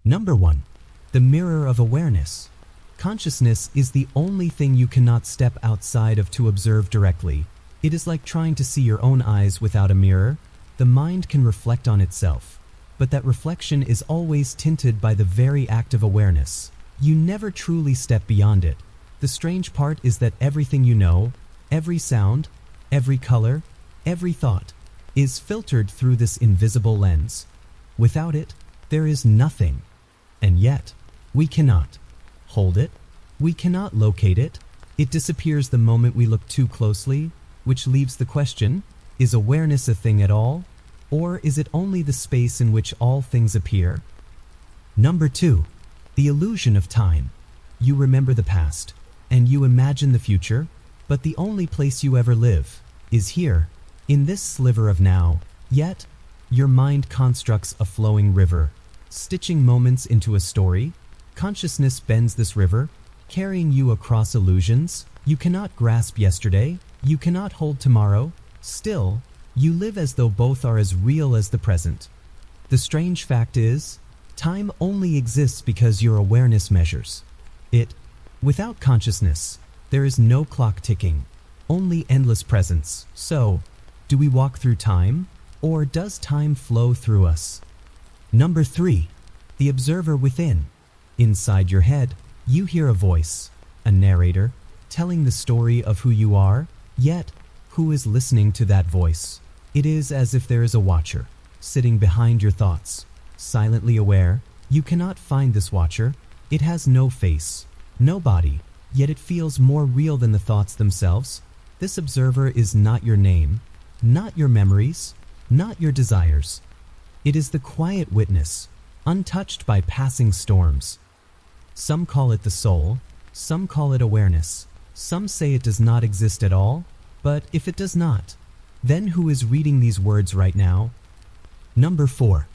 Number 1. The mirror of awareness. Consciousness is the only thing you cannot step outside of to observe directly. It is like trying to see your own eyes without a mirror. The mind can reflect on itself, but that reflection is always tinted by the very act of awareness. You never truly step beyond it. The strange part is that everything you know, every sound, every color, every thought, is filtered through this invisible lens. Without it, there is nothing. And yet, we cannot hold it. We cannot locate it. It disappears the moment we look too closely, which leaves the question, is awareness a thing at all? Or is it only the space in which all things appear? Number 2. The illusion of time. You remember the past, and you imagine the future, but the only place you ever live is here, in this sliver of now. Yet, your mind constructs a flowing river, stitching moments into a story. Consciousness bends this river, carrying you across illusions. You cannot grasp yesterday, you cannot hold tomorrow. Still, you live as though both are as real as the present. The strange fact is, time only exists because your awareness measures it. Without consciousness, there is no clock ticking, only endless presence. So, do we walk through time, or does time flow through us? Number 3. The observer within. Inside your head, you hear a voice, a narrator, telling the story of who you are, yet who is listening to that voice? It is as if there is a watcher, sitting behind your thoughts, silently aware. You cannot find this watcher. It has no face, no body, yet it feels more real than the thoughts themselves. This observer is not your name, not your memories, not your desires. It is the quiet witness, untouched by passing storms. Some call it the soul, some call it awareness, some say it does not exist at all. But if it does not, then who is reading these words right now? Number 4.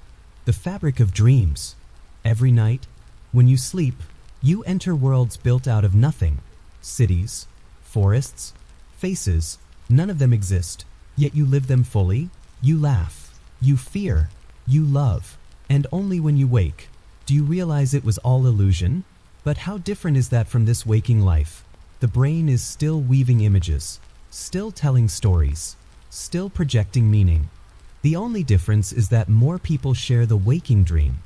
The fabric of dreams. Every night, when you sleep, you enter worlds built out of nothing. Cities, forests, faces, none of them exist, yet you live them fully. You laugh, you fear, you love, and only when you wake do you realize it was all illusion. But how different is that from this waking life? The brain is still weaving images, still telling stories, still projecting meaning. The only difference is that more people share the waking dream.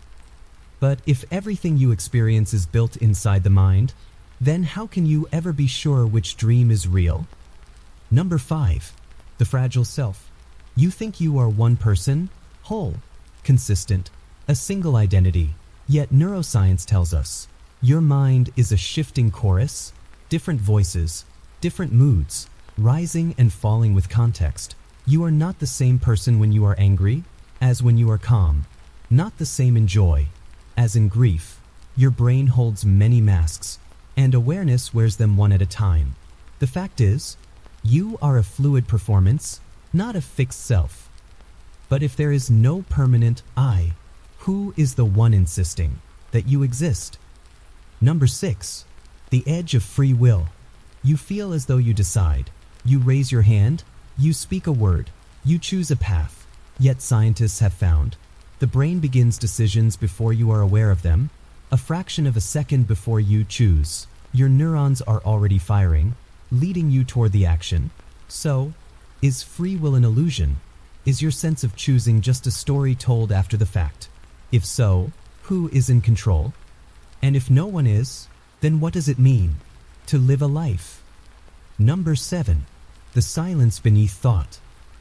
But if everything you experience is built inside the mind, then how can you ever be sure which dream is real? Number 5. The fragile self. You think you are one person, whole, consistent, a single identity. Yet neuroscience tells us your mind is a shifting chorus, different voices, different moods, rising and falling with context. You are not the same person when you are angry as when you are calm, not the same in joy as in grief. Your brain holds many masks, and awareness wears them one at a time. The fact is, you are a fluid performance, not a fixed self. But if there is no permanent I, who is the one insisting that you exist? Number 6. The edge of free will. You feel as though you decide. You raise your hand, you speak a word, you choose a path. Yet scientists have found the brain begins decisions before you are aware of them. A fraction of a second before you choose, your neurons are already firing, leading you toward the action. So, is free will an illusion? Is your sense of choosing just a story told after the fact? If so, who is in control? And if no one is, then what does it mean to live a life? Number 7. The silence beneath thought.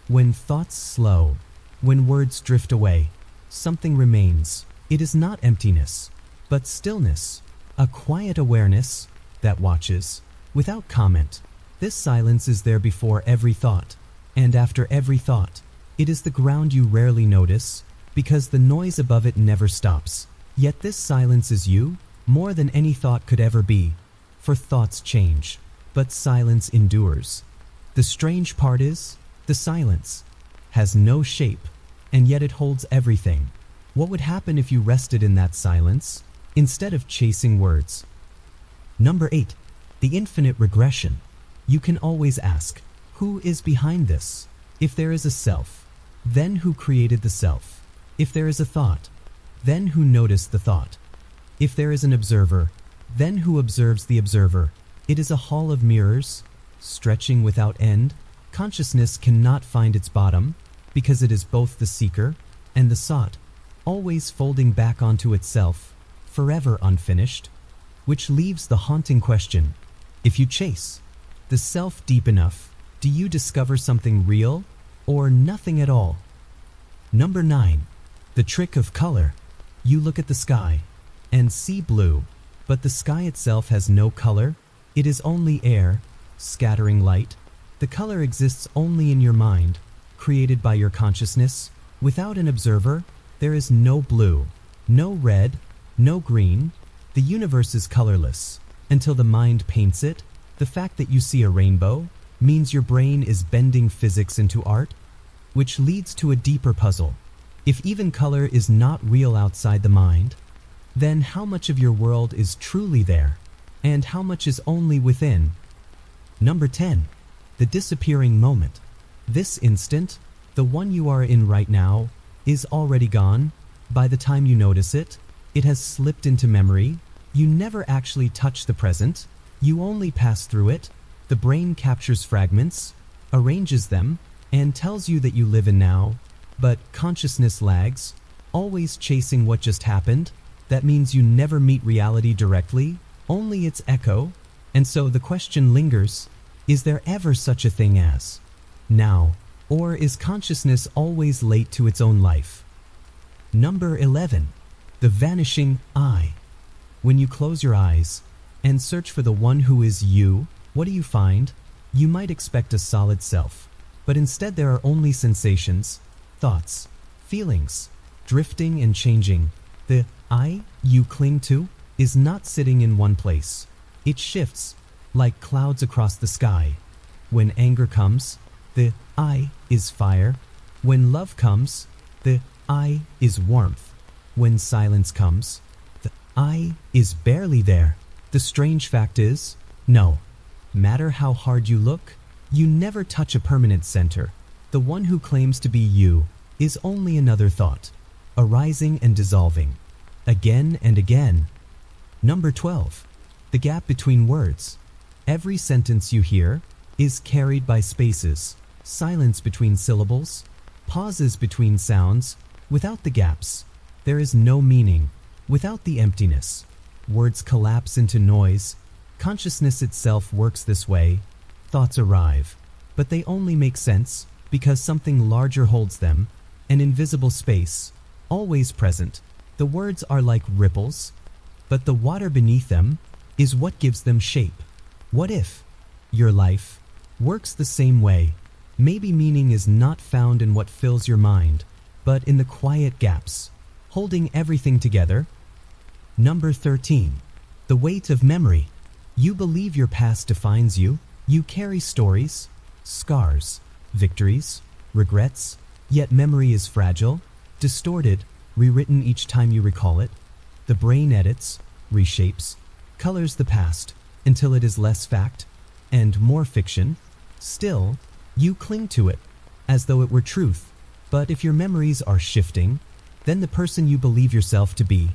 When thoughts slow, when words drift away, something remains. It is not emptiness, but stillness, a quiet awareness that watches without comment. This silence is there before every thought, and after every thought. It is the ground you rarely notice, because the noise above it never stops. Yet this silence is you, more than any thought could ever be. For thoughts change, but silence endures. The strange part is, the silence has no shape, and yet it holds everything. What would happen if you rested in that silence, instead of chasing words? Number 8. The infinite regression. You can always ask, who is behind this? If there is a self, then who created the self? If there is a thought, then who noticed the thought? If there is an observer, then who observes the observer? It is a hall of mirrors, stretching without end. Consciousness cannot find its bottom, because it is both the seeker and the sought, always folding back onto itself, forever unfinished. Which leaves the haunting question: if you chase the self deep enough, do you discover something real or nothing at all? Number 9. The trick of color. You look at the sky and see blue, but the sky itself has no color. It is only air, scattering light. The color exists only in your mind, created by your consciousness. Without an observer, there is no blue, no red, no green. The universe is colorless until the mind paints it. The fact that you see a rainbow means your brain is bending physics into art, which leads to a deeper puzzle. If even color is not real outside the mind, then how much of your world is truly there, and how much is only within? Number 10. The disappearing moment. This instant, the one you are in right now, is already gone. By the time you notice it, it has slipped into memory. You never actually touch the present. You only pass through it. The brain captures fragments, arranges them, and tells you that you live in now. But consciousness lags, always chasing what just happened. That means you never meet reality directly, only its echo. And so the question lingers: is there ever such a thing as now? Or is consciousness always late to its own life? Number 11. The vanishing I. When you close your eyes and search for the one who is you, what do you find? You might expect a solid self, but instead there are only sensations, thoughts, feelings, drifting and changing. The I you cling to is not sitting in one place. It shifts, like clouds across the sky. When anger comes, the I is fire. When love comes, the I is warmth. When silence comes, the I is barely there. The strange fact is, no matter how hard you look, you never touch a permanent center. The one who claims to be you is only another thought, arising and dissolving, again and again. Number 12. The gap between words. Every sentence you hear is carried by spaces, silence between syllables, pauses between sounds. Without the gaps, there is no meaning. Without the emptiness, words collapse into noise. Consciousness itself works this way. Thoughts arrive, but they only make sense because something larger holds them, an invisible space, always present. The words are like ripples, but the water beneath them is what gives them shape. What if your life works the same way? Maybe meaning is not found in what fills your mind, but in the quiet gaps, holding everything together. Number 13. The weight of memory. You believe your past defines you. You carry stories, scars, victories, regrets, yet memory is fragile, distorted, rewritten each time you recall it. The brain edits, reshapes, colors the past until it is less fact and more fiction. Still, you cling to it as though it were truth. But if your memories are shifting, then the person you believe yourself to be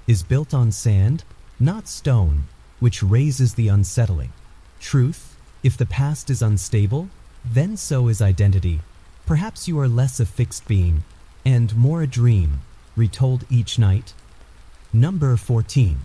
is built on sand, not stone, which raises the unsettling. Truth, if the past is unstable, then so is identity. Perhaps you are less a fixed being and more a dream, retold each night. Number 14.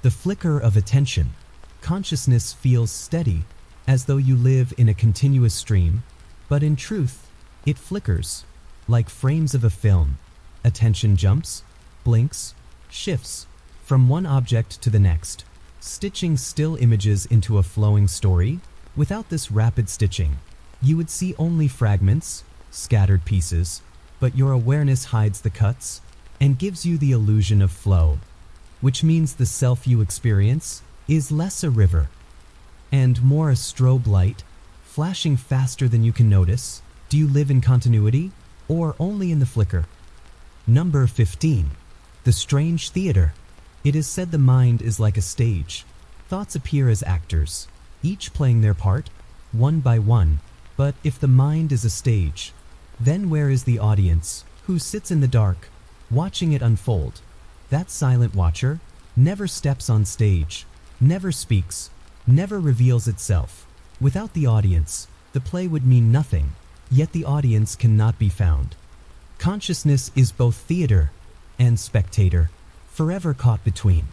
The flicker of attention. Consciousness feels steady, as though you live in a continuous stream, but in truth, it flickers, like frames of a film. Attention jumps, blinks, shifts from one object to the next, stitching still images into a flowing story. Without this rapid stitching, you would see only fragments, scattered pieces, but your awareness hides the cuts and gives you the illusion of flow, which means the self you experience is less a river and more a strobe light, flashing faster than you can notice. Do you live in continuity or only in the flicker? Number 15. The strange theater. It is said the mind is like a stage. Thoughts appear as actors, each playing their part, one by one. But if the mind is a stage, then where is the audience, who sits in the dark, watching it unfold? That silent watcher never steps on stage, never speaks, never reveals itself. Without the audience, the play would mean nothing, yet the audience cannot be found. Consciousness is both theater and spectator, forever caught between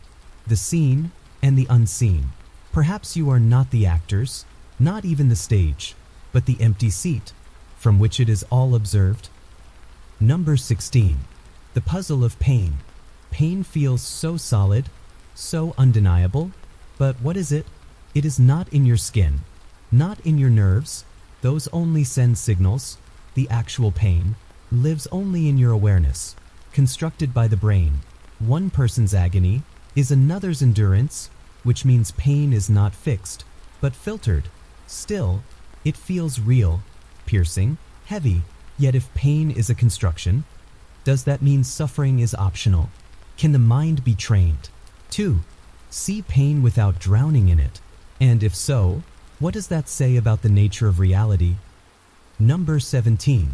the seen and the unseen. Perhaps you are not the actors, not even the stage, but the empty seat, from which it is all observed. Number 16. The puzzle of pain. Pain feels so solid, so undeniable, but what is it? It is not in your skin, not in your nerves. Those only send signals. The actual pain lives only in your awareness, constructed by the brain. One person's agony is another's endurance, which means pain is not fixed, but filtered. Still, it feels real, piercing, heavy. Yet if pain is a construction, does that mean suffering is optional? Can the mind be trained to see pain without drowning in it? And if so, what does that say about the nature of reality? Number 17.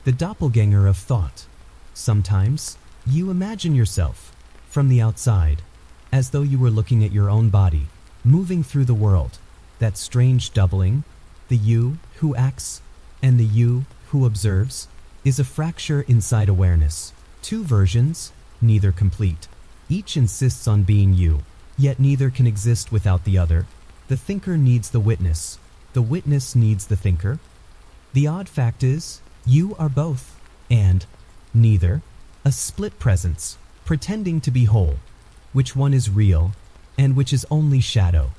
The doppelganger of thought. Sometimes, you imagine yourself from the outside, as though you were looking at your own body, moving through the world. That strange doubling, the you who acts and the you who observes, is a fracture inside awareness. Two versions, neither complete. Each insists on being you, yet neither can exist without the other. The thinker needs the witness needs the thinker. The odd fact is, you are both, and neither. A split presence, pretending to be whole. Which one is real, and which is only shadow?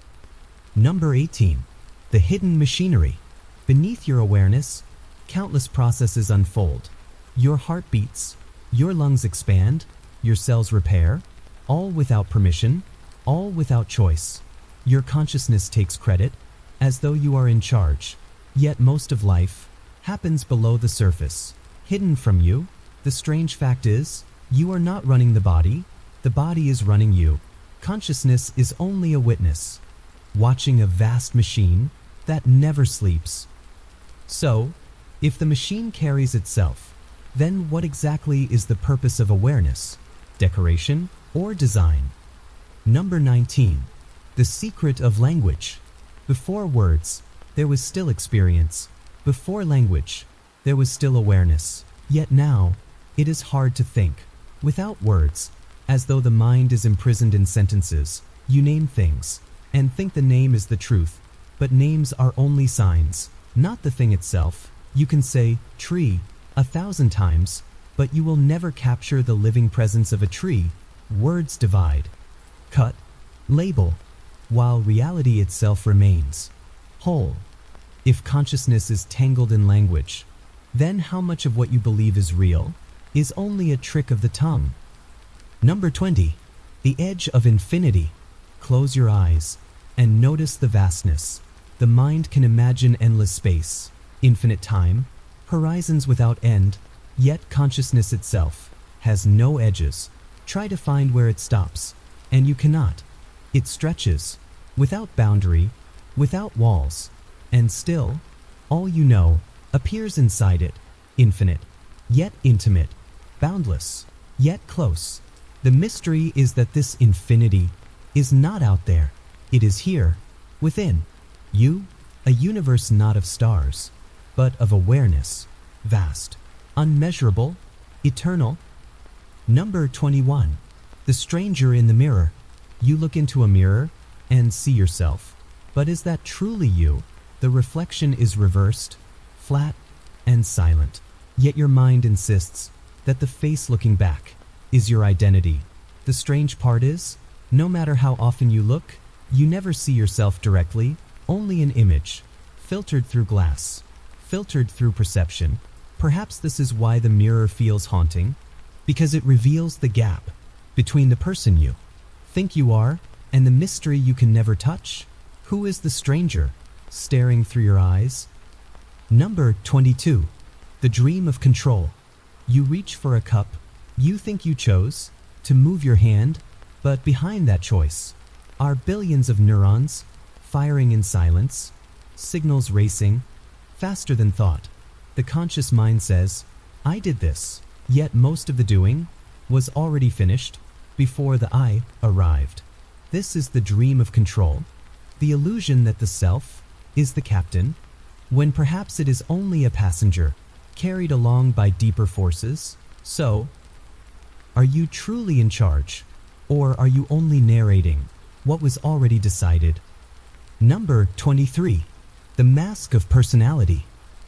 Number 18. The hidden machinery. Beneath your awareness, countless processes unfold. Your heart beats, your lungs expand, your cells repair, all without permission, all without choice. Your consciousness takes credit, as though you are in charge. Yet most of life happens below the surface, hidden from you. The strange fact is, you are not running the body is running you. Consciousness is only a witness, watching a vast machine that never sleeps. So, if the machine carries itself, then what exactly is the purpose of awareness? Decoration or design? Number 19. The secret of language. Before words, there was still experience. Before language, there was still awareness. Yet now, it is hard to think without words, as though the mind is imprisoned in sentences. You name things and think the name is the truth, but names are only signs, not the thing itself. You can say tree 1,000 times, but you will never capture the living presence of a tree. Words divide, cut, label, while reality itself remains whole. If consciousness is tangled in language, then how much of what you believe is real is only a trick of the tongue? Number 20. The edge of infinity. Close your eyes and notice the vastness. The mind can imagine endless space, infinite time, horizons without end, yet consciousness itself has no edges. Try to find where it stops, and you cannot. It stretches, without boundary, without walls, and still, all you know appears inside it, infinite, yet intimate, boundless, yet close. The mystery is that this infinity is not out there. It is here, within you, a universe not of stars, but of awareness, vast, unmeasurable, eternal. Number 21. The stranger in the mirror. You look into a mirror and see yourself, but is that truly you? The reflection is reversed, flat, and silent. Yet your mind insists that the face looking back is your identity. The strange part is, no matter how often you look, you never see yourself directly, only an image, filtered through glass, filtered through perception. Perhaps this is why the mirror feels haunting, because it reveals the gap between the person you think you are and the mystery you can never touch. Who is the stranger staring through your eyes? Number 22. The dream of control. You reach for a cup. You think you chose to move your hand, but behind that choice are billions of neurons firing in silence, signals racing faster than thought. The conscious mind says, I did this, yet most of the doing was already finished. before the I arrived. This is the dream of control, the illusion that the self is the captain, when perhaps it is only a passenger, carried along by deeper forces. So, are you truly in charge, or are you only narrating what was already decided? Number 23. The mask of personality.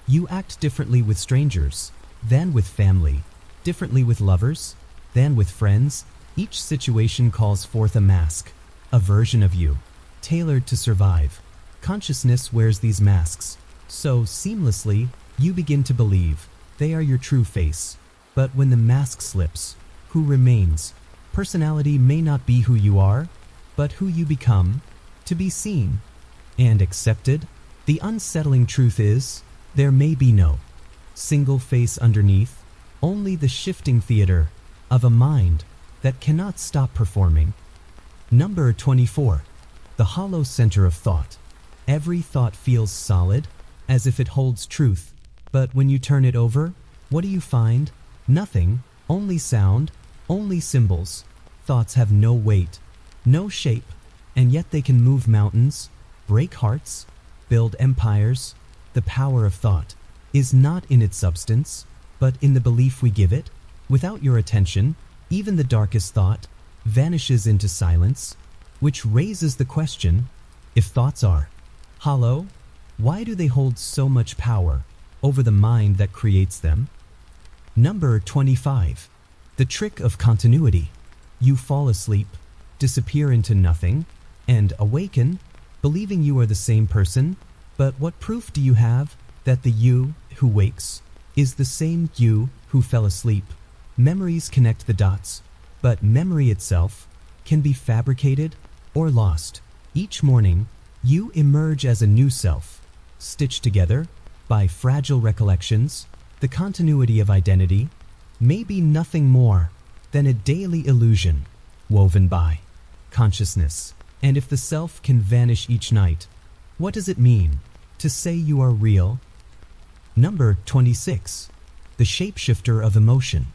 You act differently with strangers than with family, differently with lovers than with friends. Each situation calls forth a mask, a version of you, tailored to survive. Consciousness wears these masks so seamlessly you begin to believe they are your true face. But when the mask slips, who remains? Personality may not be who you are, but who you become, to be seen and accepted. The unsettling truth is, there may be no single face underneath, only the shifting theater of a mind that cannot stop performing. Number 24. The hollow center of thought. Every thought feels solid, as if it holds truth, but when you turn it over, what do you find? Nothing, only sound, only symbols. Thoughts have no weight, no shape, and yet they can move mountains, break hearts, build empires. The power of thought is not in its substance, but in the belief we give it. Without your attention, even the darkest thought vanishes into silence, which raises the question, if thoughts are hollow, why do they hold so much power over the mind that creates them? Number 25. The trick of continuity. You fall asleep, disappear into nothing, and awaken, believing you are the same person. But what proof do you have that the you who wakes is the same you who fell asleep? Memories connect the dots, but memory itself can be fabricated or lost. Each morning, you emerge as a new self, stitched together by fragile recollections. The continuity of identity may be nothing more than a daily illusion woven by consciousness. And if the self can vanish each night, what does it mean to say you are real? Number 26. The shapeshifter of emotion.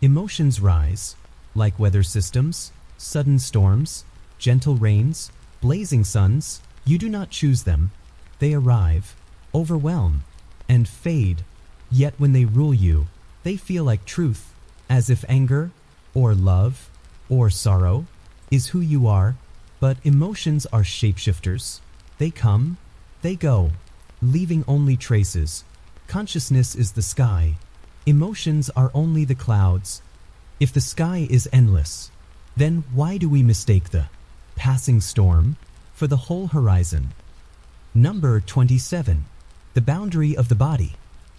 Emotions rise, like weather systems, sudden storms, gentle rains, blazing suns. You do not choose them. They arrive, overwhelm, and fade. Yet when they rule you, they feel like truth, as if anger, or love, or sorrow is who you are. But emotions are shapeshifters. They come, they go, leaving only traces. Consciousness is the sky. Emotions are only the clouds. If the sky is endless, then why do we mistake the passing storm for the whole horizon? Number 27. The boundary of the body.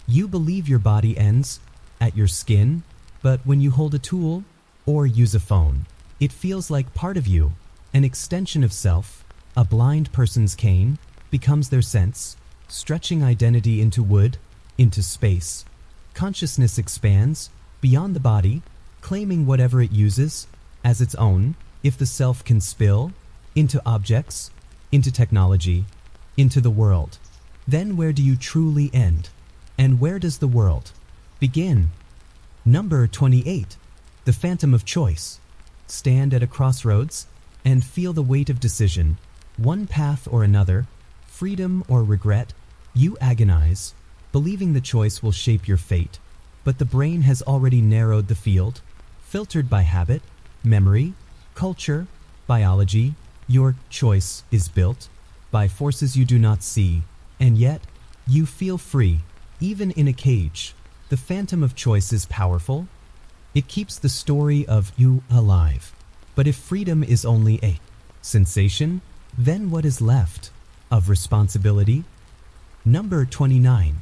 You believe your body ends at your skin, but when you hold a tool or use a phone, it feels like part of you, an extension of self. A blind person's cane becomes their sense, stretching identity into wood, into space. Consciousness expands beyond the body, claiming whatever it uses as its own. If the self can spill into objects, into technology, into the world, then where do you truly end? And where does the world begin? Number 28. The phantom of choice. Stand at a crossroads and feel the weight of decision. One path or another, freedom or regret. You agonize, believing the choice will shape your fate. But the brain has already narrowed the field, filtered by habit, memory, culture, biology. Your choice is built by forces you do not see, and yet you feel free, even in a cage. The phantom of choice is powerful. It keeps the story of you alive. But if freedom is only a sensation, then what is left of responsibility? Number 29.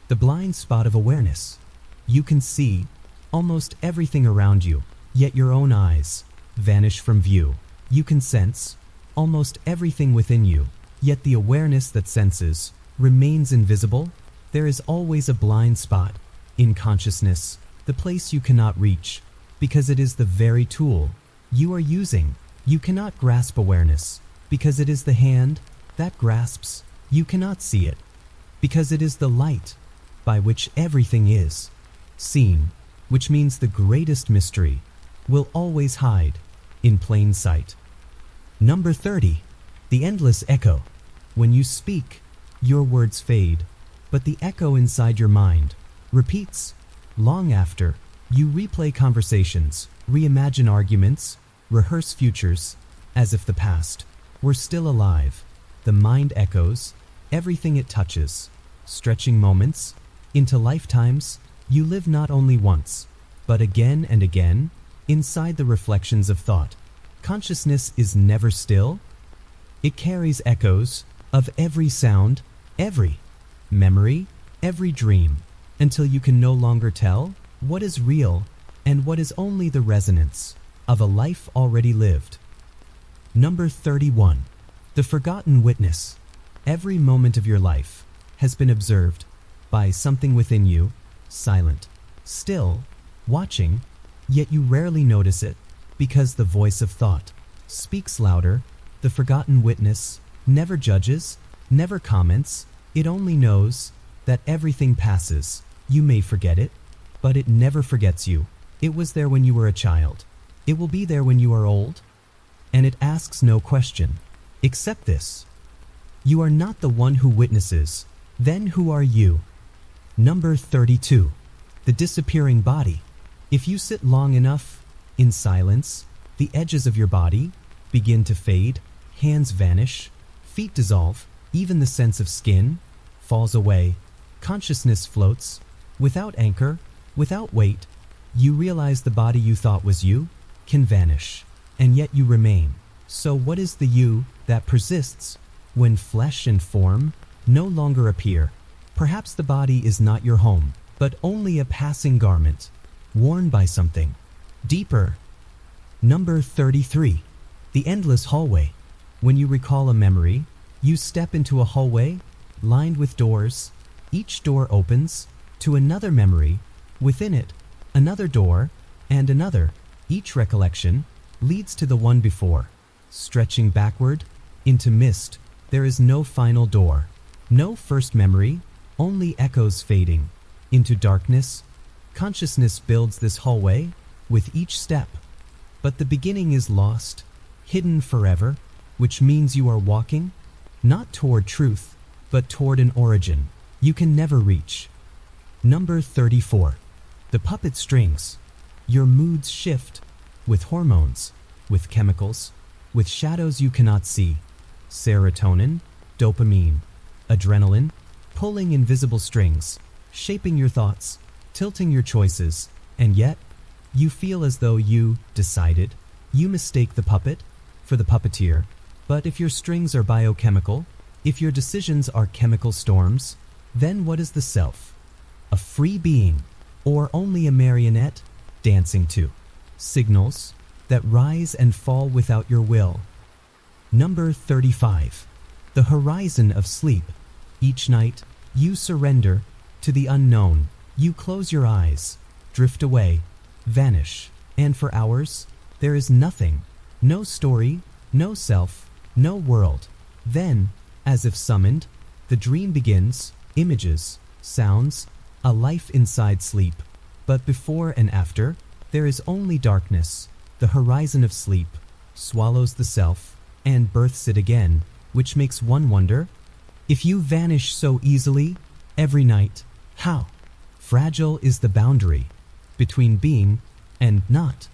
The blind spot of awareness. You can see almost everything around you, yet your own eyes vanish from view. You can sense almost everything within you, yet the awareness that senses remains invisible. There is always a blind spot in consciousness, the place you cannot reach, because it is the very tool you are using. You cannot grasp awareness, because it is the hand that grasps. You cannot see it, because it is the light by which everything is seen, which means the greatest mystery will always hide in plain sight. Number 30. The endless echo. When you speak, your words fade, but the echo inside your mind repeats long after. You replay conversations, reimagine arguments, rehearse futures, as if the past were still alive. The mind echoes everything it touches, stretching moments into lifetimes. You live not only once, but again and again, inside the reflections of thought. Consciousness is never still. It carries echoes of every sound, every memory, every dream, until you can no longer tell what is real and what is only the resonance of a life already lived. Number 31. The forgotten witness. Every moment of your life has been observed by something within you, silent, still, watching, yet you rarely notice it because the voice of thought speaks louder. The forgotten witness never judges, never comments. It only knows that everything passes. You may forget it, but it never forgets you. It was there when you were a child. It will be there when you are old. And it asks no question. Accept this. You are not the one who witnesses. Then who are you? Number 32. The disappearing body. If you sit long enough in silence, the edges of your body begin to fade, hands vanish, feet dissolve, even the sense of skin falls away. Consciousness floats, without anchor, without weight. You realize the body you thought was you can vanish, and yet you remain. So what is the you that persists when flesh and form no longer appear? Perhaps the body is not your home, but only a passing garment, worn by something deeper. Number 33. The endless hallway. When you recall a memory, you step into a hallway lined with doors. Each door opens to another memory. Within it, another door and another. Each recollection leads to the one before. Stretching backward into mist, there is no final door, no first memory, only echoes fading into darkness. Consciousness builds this hallway with each step, but the beginning is lost, hidden forever, which means you are walking not toward truth, but toward an origin you can never reach. Number 34. The puppet strings. Your moods shift with hormones, with chemicals, with shadows you cannot see. Serotonin, dopamine, adrenaline, pulling invisible strings, shaping your thoughts, tilting your choices, and yet you feel as though you decided. You mistake the puppet for the puppeteer. But if your strings are biochemical, if your decisions are chemical storms, then what is the self? A free being, or only a marionette dancing to signals that rise and fall without your will? Number 35. The horizon of sleep. Each night, you surrender to the unknown. You close your eyes, drift away, vanish, and for hours, there is nothing, no story, no self, no world. Then, as if summoned, the dream begins, images, sounds, a life inside sleep. But before and after, there is only darkness. The horizon of sleep swallows the self and births it again, which makes one wonder, if you vanish so easily every night, how fragile is the boundary between being and not?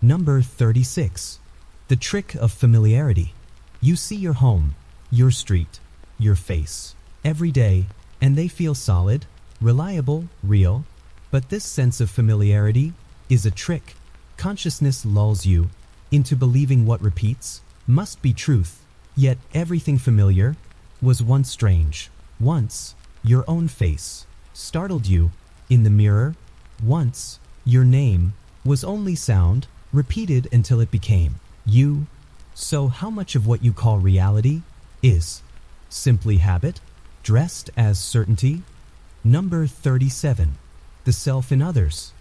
Number 36. The trick of familiarity. You see your home, your street, your face every day, and they feel solid, reliable, real. But this sense of familiarity is a trick. Consciousness lulls you into believing what repeats must be truth. Yet everything familiar was once strange. Once, your own face startled you in the mirror. Once, your name was only sound, repeated until it became you. So how much of what you call reality is simply habit, dressed as certainty? Number 37. The self in others.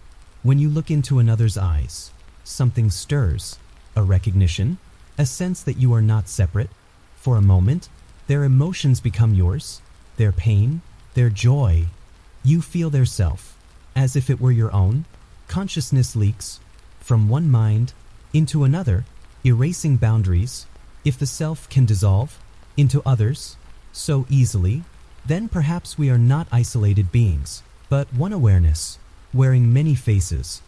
When you look into another's eyes, something stirs, a recognition, a sense that you are not separate. For a moment, their emotions become yours, their pain, their joy. You feel their self, as if it were your own. Consciousness leaks from one mind into another, erasing boundaries. If the self can dissolve into others so easily, then perhaps we are not isolated beings, but one awareness, wearing many faces,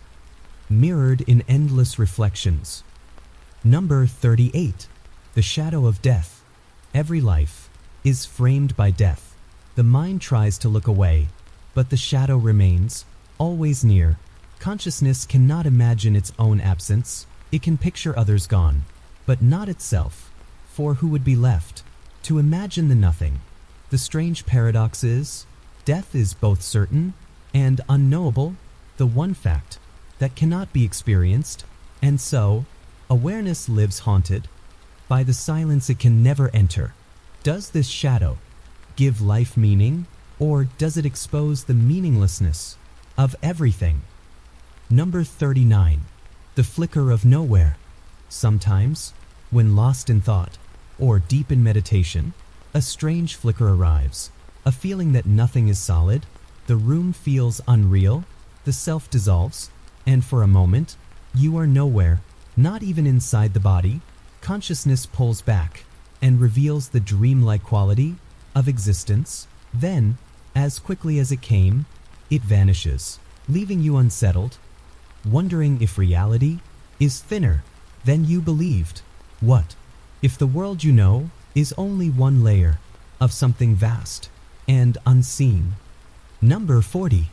mirrored in endless reflections. Number 38. The shadow of death. Every life is framed by death. The mind tries to look away, but the shadow remains, always near. Consciousness cannot imagine its own absence. It can picture others gone, but not itself, for who would be left to imagine the nothing? The strange paradox is, death is both certain and unknowable, the one fact that cannot be experienced, and so, awareness lives haunted by the silence it can never enter. Does this shadow give life meaning, or does it expose the meaninglessness of everything? Number 39. The flicker of nowhere. Sometimes, when lost in thought or deep in meditation, a strange flicker arrives, a feeling that nothing is solid, the room feels unreal, the self dissolves, and for a moment, you are nowhere, not even inside the body. Consciousness pulls back and reveals the dreamlike quality of existence. Then, as quickly as it came, it vanishes, leaving you unsettled, wondering if reality is thinner than you believed. What if the world you know is only one layer of something vast and unseen? Number 40.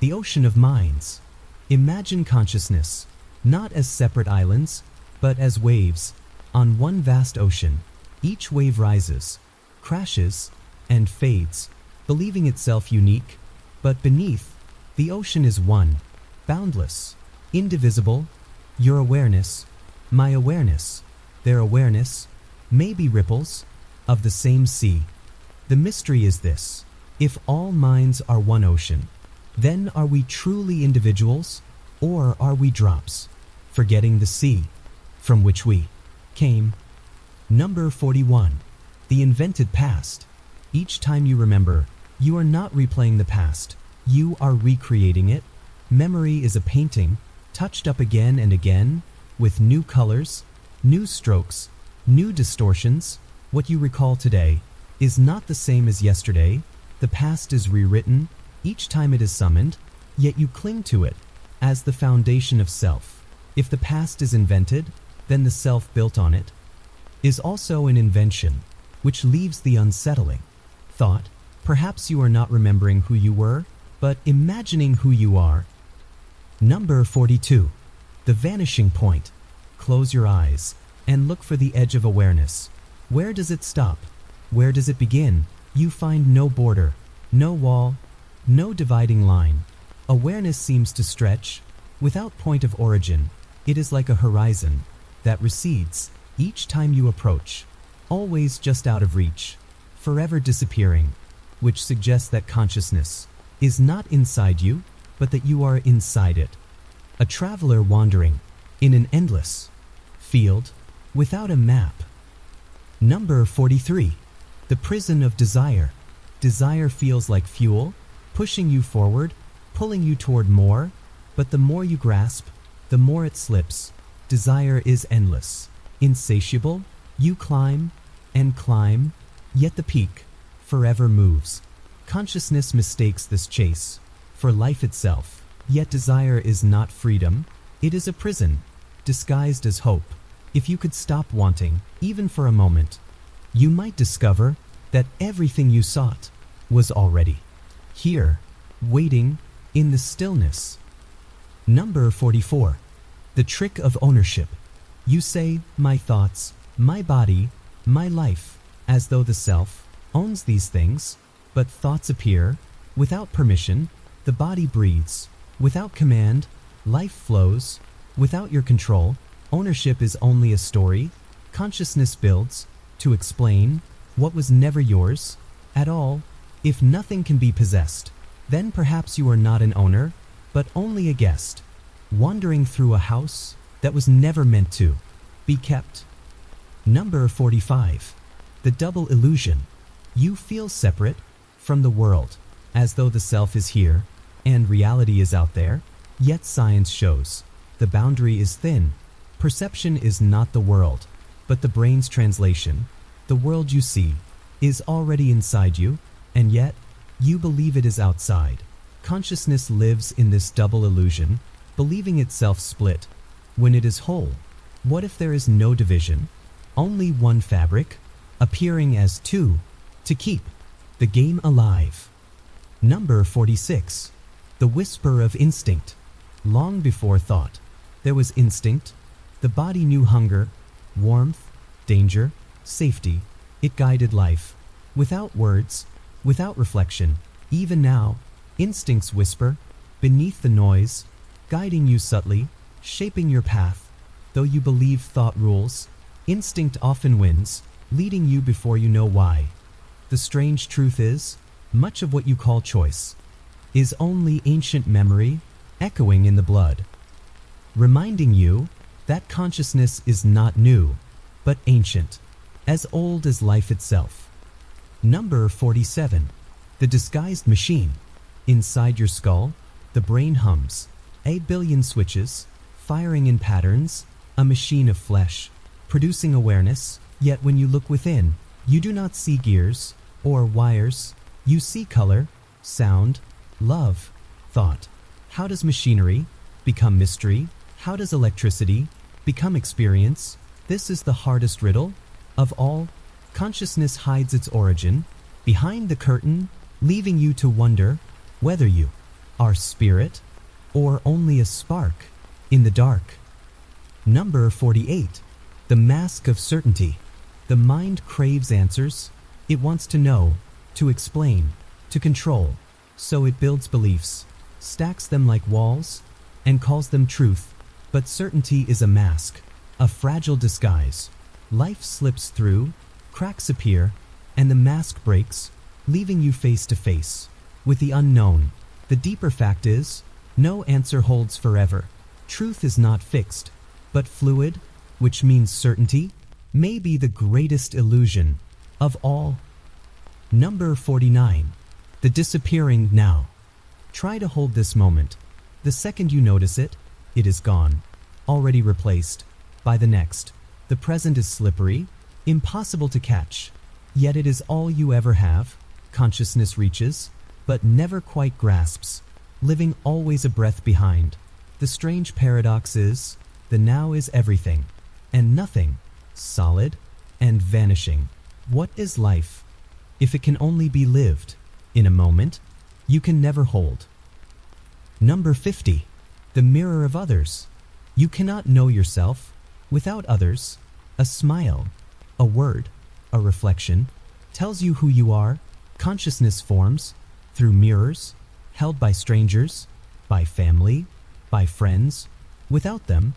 The ocean of minds. Imagine consciousness not as separate islands, but as waves on one vast ocean. Each wave rises, crashes, and fades, believing itself unique, but beneath, the ocean is one, boundless, indivisible. Your awareness, my awareness, their awareness, may be ripples of the same sea. The mystery is this: if all minds are one ocean, then are we truly individuals, or are we drops, forgetting the sea from which we came? Number 41. The invented past. Each time you remember, you are not replaying the past, you are recreating it. Memory is a painting, touched up again and again, with new colors, new strokes, new distortions. What you recall today is not the same as yesterday. The past is rewritten each time it is summoned, yet you cling to it as the foundation of self. If the past is invented, then the self built on it is also an invention, which leaves the unsettling thought, perhaps you are not remembering who you were, but imagining who you are. Number 42. The vanishing point. Close your eyes and look for the edge of awareness. Where does it stop? Where does it begin? You find no border, no wall, no dividing line. Awareness seems to stretch without point of origin. It is like a horizon that recedes each time you approach, always just out of reach, forever disappearing, which suggests that consciousness is not inside you, but that you are inside it. A traveler wandering in an endless field without a map. Number 43. The prison of desire. Desire feels like fuel, pushing you forward, pulling you toward more, but the more you grasp, the more it slips. Desire is endless, insatiable. You climb and climb, yet the peak forever moves. Consciousness mistakes this chase for life itself, yet desire is not freedom. It is a prison, disguised as hope. If you could stop wanting, even for a moment, you might discover that everything you sought was already here, waiting in the stillness. Number 44. The trick of ownership. You say, my thoughts, my body, my life, as though the self owns these things, but thoughts appear without permission, the body breathes without command, life flows without your control. Ownership is only a story consciousness builds to explain what was never yours at all. If nothing can be possessed, then perhaps you are not an owner, but only a guest, wandering through a house that was never meant to be kept. Number 45. The double illusion. You feel separate from the world, as though the self is here and reality is out there, yet science shows the boundary is thin. Perception is not the world, but the brain's translation. The world you see is already inside you, and yet you believe it is outside. Consciousness lives in this double illusion, believing itself split when it is whole. What if there is no division, only one fabric, appearing as two, to keep the game alive? Number 46. The whisper of instinct. Long before thought, there was instinct. The body knew hunger, warmth, danger, safety. It guided life. Without words, without reflection. Even now, instincts whisper, beneath the noise, guiding you subtly, shaping your path. Though you believe thought rules, instinct often wins, leading you before you know why. The strange truth is, much of what you call choice is only ancient memory echoing in the blood, reminding you that consciousness is not new, but ancient, as old as life itself. Number 47. The disguised machine. Inside your skull, the brain hums, 8 billion switches, firing in patterns, a machine of flesh, producing awareness. Yet when you look within, you do not see gears or wires. You see color, sound, love, thought. How does machinery become mystery? How does electricity become experience? This is the hardest riddle of all. Consciousness hides its origin behind the curtain, leaving you to wonder whether you are spirit or only a spark in the dark. Number 48. The mask of certainty. The mind craves answers. It wants to know, to explain, to control. So it builds beliefs, stacks them like walls, and calls them truth. But certainty is a mask, a fragile disguise. Life slips through, cracks appear, and the mask breaks, leaving you face to face with the unknown. The deeper fact is, no answer holds forever. Truth is not fixed, but fluid, which means certainty may be the greatest illusion of all. Number 49. The disappearing now. Try to hold this moment. The second you notice it, it is gone, already replaced by the next. The present is slippery, impossible to catch, yet it is all you ever have. Consciousness reaches, but never quite grasps, living always a breath behind. The strange paradox is, the now is everything, and nothing, solid and vanishing. What is life if it can only be lived in a moment you can never hold? Number 50. The mirror of others. You cannot know yourself without others. A smile, a word, a reflection tells you who you are. Consciousness forms through mirrors, held by strangers, by family, by friends. Without them,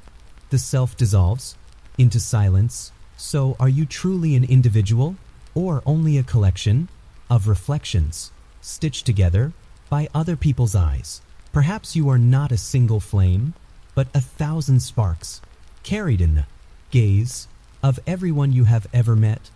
the self dissolves into silence. So are you truly an individual, or only a collection of reflections stitched together by other people's eyes? Perhaps you are not a single flame, but 1,000 sparks carried in the gaze of everyone you have ever met.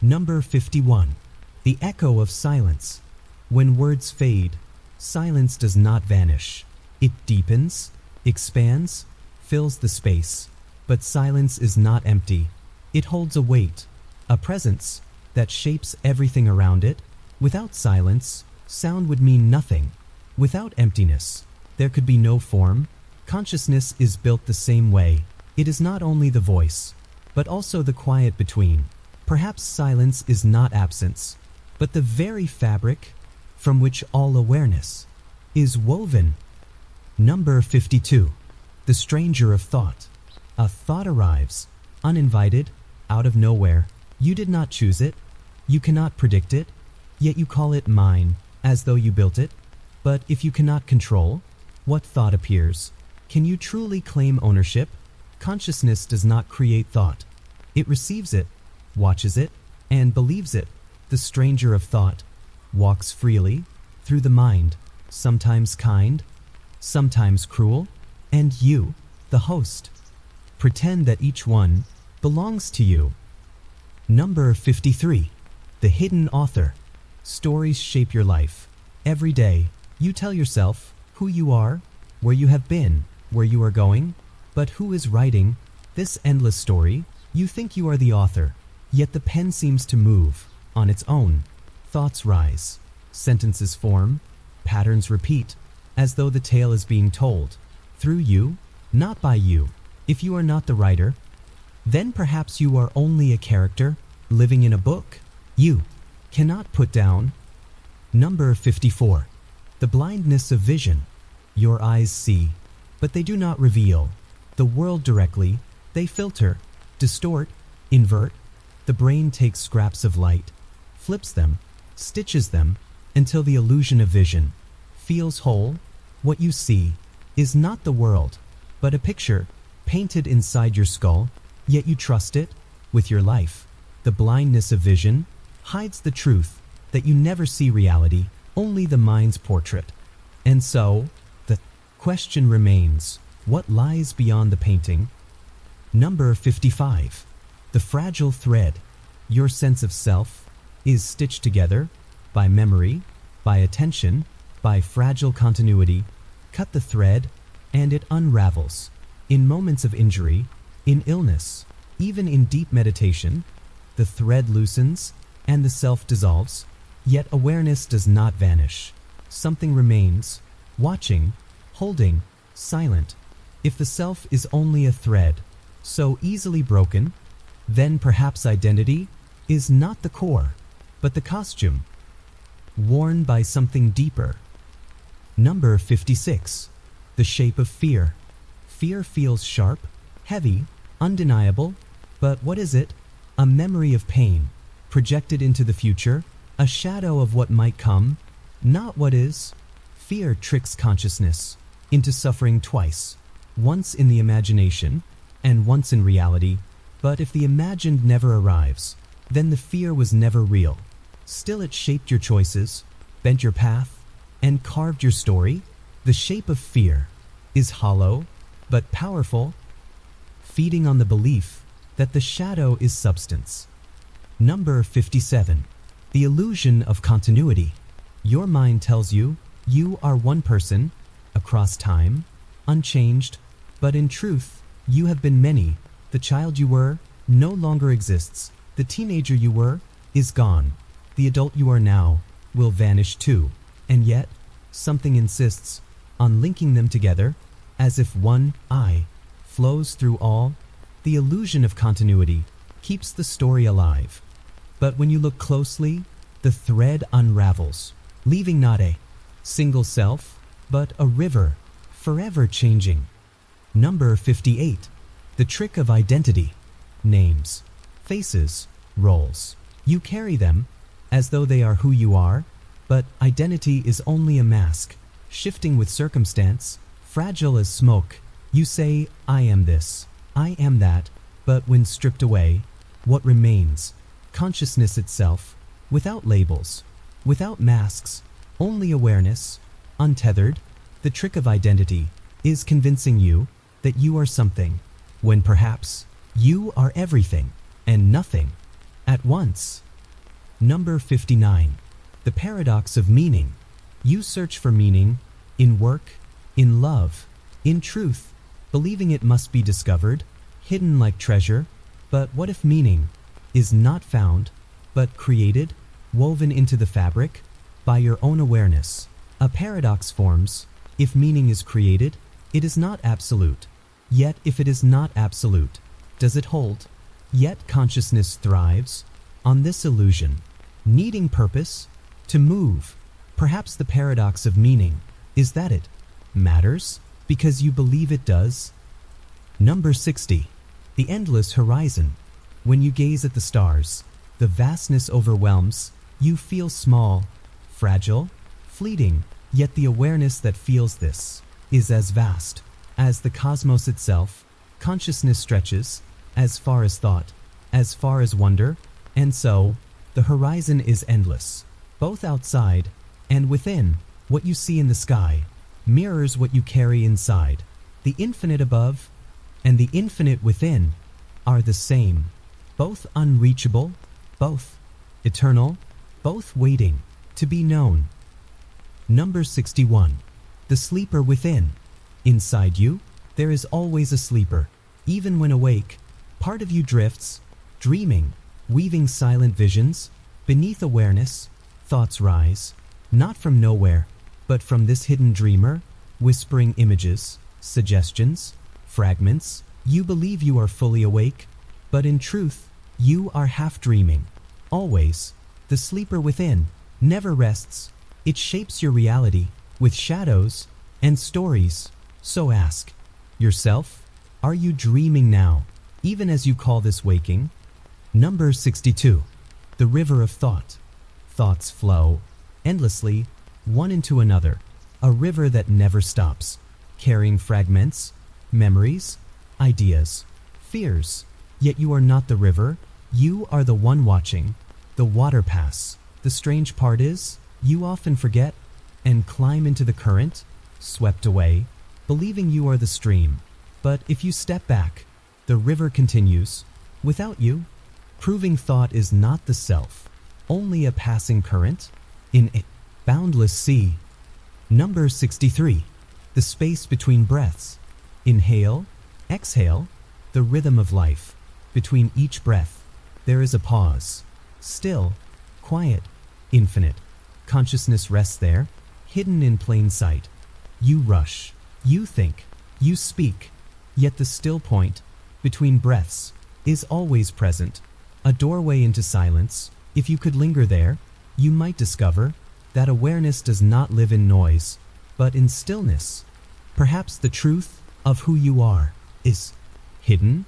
Number 51. The echo of silence. When words fade, silence does not vanish. It deepens, expands, fills the space. But silence is not empty. It holds a weight, a presence that shapes everything around it. Without silence, sound would mean nothing. Without emptiness, there could be no form. Consciousness is built the same way. It is not only the voice, but also the quiet between. Perhaps silence is not absence, but the very fabric from which all awareness is woven. Number 52. The stranger of thought. A thought arrives, uninvited, out of nowhere. You did not choose it. You cannot predict it, yet you call it mine, as though you built it. But if you cannot control what thought appears, can you truly claim ownership? Consciousness does not create thought. It receives it, watches it, and believes it. The stranger of thought walks freely through the mind, sometimes kind, sometimes cruel, and you, the host, pretend that each one belongs to you. Number 53. The hidden author. Stories shape your life. Every day, you tell yourself who you are, where you have been, where you are going, but who is writing This endless story, you think you are the author, yet the pen seems to move on its own. Thoughts rise, sentences form, patterns repeat, as though the tale is being told through you, not by you. If you are not the writer, then perhaps you are only a character living in a book you cannot put down. Number 54. The blindness of vision. Your eyes see, but they do not reveal the world directly. They filter, distort, invert. The brain takes scraps of light, flips them, stitches them, until the illusion of vision feels whole. What you see is not the world, but a picture painted inside your skull, yet you trust it with your life. The blindness of vision hides the truth that you never see reality, only the mind's portrait. And so, the question remains, what lies beyond the painting? Number 55. The fragile thread. Your sense of self is stitched together by memory, by attention, by fragile continuity. Cut the thread, and it unravels. In moments of injury, in illness, even in deep meditation, the thread loosens and the self dissolves, yet awareness does not vanish. Something remains, watching, holding, silent. If the self is only a thread, so easily broken, then perhaps identity is not the core, but the costume, worn by something deeper. Number 56. The shape of fear. Fear feels sharp, heavy, undeniable, but what is it? A memory of pain, projected into the future, a shadow of what might come, not what is. Fear tricks consciousness into suffering twice, once in the imagination and once in reality. But if the imagined never arrives, then the fear was never real. Still, it shaped your choices, bent your path, and carved your story. The shape of fear is hollow, but powerful, feeding on the belief that the shadow is substance. Number 57. The illusion of continuity. Your mind tells you you are one person, across time, unchanged, but in truth, you have been many. The child you were no longer exists. The teenager you were is gone. The adult you are now will vanish too. And yet, something insists on linking them together, as if one I flows through all. The illusion of continuity keeps the story alive. But when you look closely, the thread unravels, leaving not a single self, but a river, forever changing. Number 58. The trick of identity. Names, faces, roles. You carry them as though they are who you are, but identity is only a mask, shifting with circumstance, fragile as smoke. You say, I am this, I am that, but when stripped away, what remains? Consciousness itself, without labels, without masks, only awareness, untethered. The trick of identity is convincing you that you are something, when perhaps you are everything and nothing at once. Number 59. The paradox of meaning. You search for meaning in work, in love, in truth, believing it must be discovered, hidden like treasure. But what if meaning is not found, but created, woven into the fabric by your own awareness? A paradox forms. If meaning is created, it is not absolute. Yet if it is not absolute, does it hold? Yet consciousness thrives on this illusion, needing purpose to move. Perhaps the paradox of meaning is that it matters because you believe it does. Number 60. The endless horizon. When you gaze at the stars, the vastness overwhelms. You feel small, fragile, fleeting, yet the awareness that feels this is as vast as the cosmos itself. Consciousness stretches as far as thought, as far as wonder, and so the horizon is endless, both outside and within. What you see in the sky mirrors what you carry inside. The infinite above and the infinite within are the same, both unreachable, both eternal, both waiting to be known. Number 61. The sleeper within. Inside you, there is always a sleeper, Even when awake, part of you drifts, dreaming, weaving silent visions. Beneath awareness, thoughts rise, not from nowhere, but from this hidden dreamer, whispering images, suggestions, fragments. You believe you are fully awake, but in truth, you are half dreaming. Always, the sleeper within never rests. It shapes your reality with shadows and stories. So ask yourself, are you dreaming now, even as you call this waking? Number 62. The river of thought. Thoughts flow endlessly, one into another, a river that never stops, carrying fragments, memories, ideas, fears. Yet you are not the river, you are the one watching the water pass. The strange part is, you often forget and climb into the current, swept away, believing you are the stream. But if you step back, the river continues, without you, proving thought is not the self, only a passing current in a boundless sea. Number 63. The space between breaths. Inhale, exhale, the rhythm of life. Between each breath, there is a pause. Still, quiet, infinite. Consciousness rests there, hidden in plain sight. You rush, you think, you speak, yet the still point, between breaths, is always present. A doorway into silence. If you could linger there, you might discover that awareness does not live in noise, but in stillness. Perhaps the truth of who you are is hidden,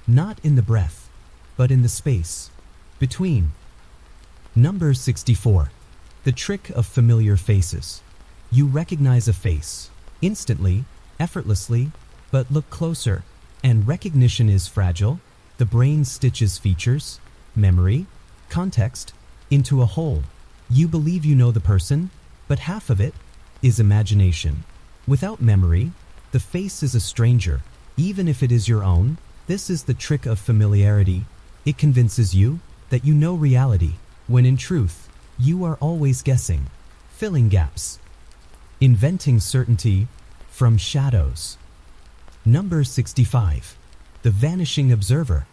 not in the breath, but in the space between. Number 64. The trick of familiar faces. You recognize a face, instantly, effortlessly, but look closer, and recognition is fragile. The brain stitches features, memory, context, into a whole. You believe you know the person, but half of it is imagination. Without memory, the face is a stranger, even if it is your own. This is the trick of familiarity. It convinces you that you know reality, when in truth, you are always guessing, filling gaps, inventing certainty from shadows. Number 65. The vanishing observer.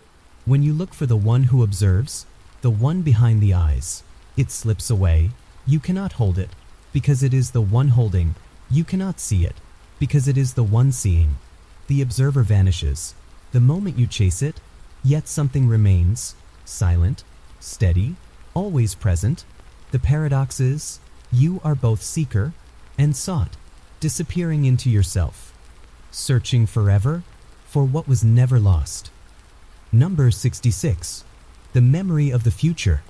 When you look for the one who observes, the one behind the eyes, it slips away. You cannot hold it, because it is the one holding. You cannot see it, because it is the one seeing. The observer vanishes the moment you chase it, yet something remains, silent, steady, always present. The paradox is, you are both seeker and sought, disappearing into yourself, searching forever for what was never lost. Number 66. The memory of the future.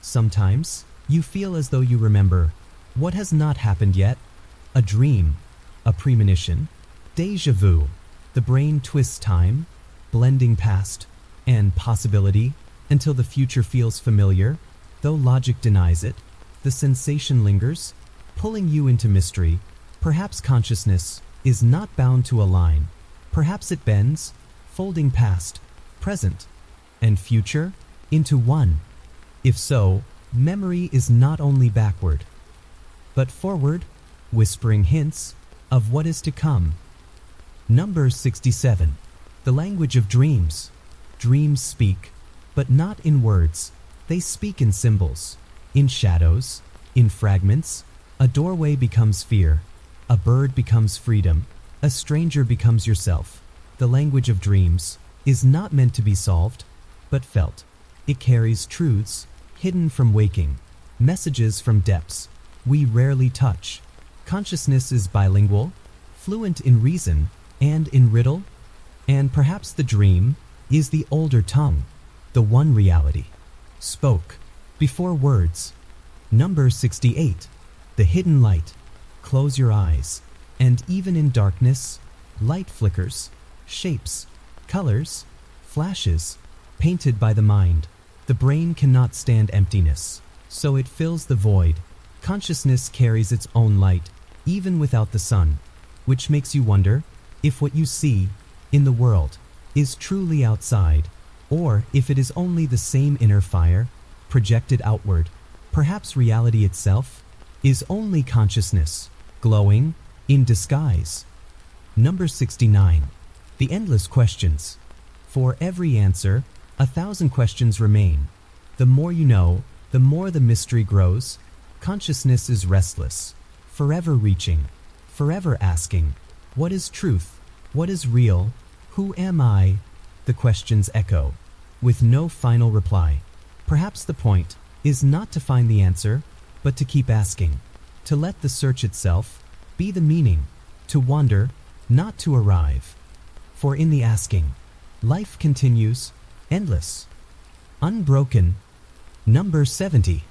Sometimes, you feel as though you remember what has not happened yet. A dream, a premonition, déjà vu. The brain twists time, blending past and possibility until the future feels familiar. Though logic denies it, the sensation lingers, pulling you into mystery. Perhaps consciousness is not bound to a line. Perhaps it bends, folding past, present, and future into one. If so, memory is not only backward, but forward, whispering hints of what is to come. Number 67. The language of dreams. Dreams speak, but not in words. They speak in symbols, in shadows, in fragments. A doorway becomes fear, a bird becomes freedom, a stranger becomes yourself. The language of dreams is not meant to be solved, but felt. It carries truths hidden from waking, messages from depths we rarely touch. Consciousness is bilingual, fluent in reason and in riddle, and perhaps the dream is the older tongue, the one reality spoke before words. Number 68. The hidden light. Close your eyes, and even in darkness, light flickers, shapes, colors, flashes, painted by the mind. The brain cannot stand emptiness, so it fills the void. Consciousness carries its own light, even without the sun, which makes you wonder if what you see in the world is truly outside, or if it is only the same inner fire projected outward. Perhaps reality itself is only consciousness, glowing in disguise. Number 69. The endless questions. For every answer, 1,000 questions remain. The more you know, the more the mystery grows. Consciousness is restless, forever reaching, forever asking, what is truth? What is real? Who am I? The questions echo, with no final reply. Perhaps the point is not to find the answer, but to keep asking, to let the search itself be the meaning, to wonder, not to arrive. For in the asking, life continues, endless, unbroken. Number 70.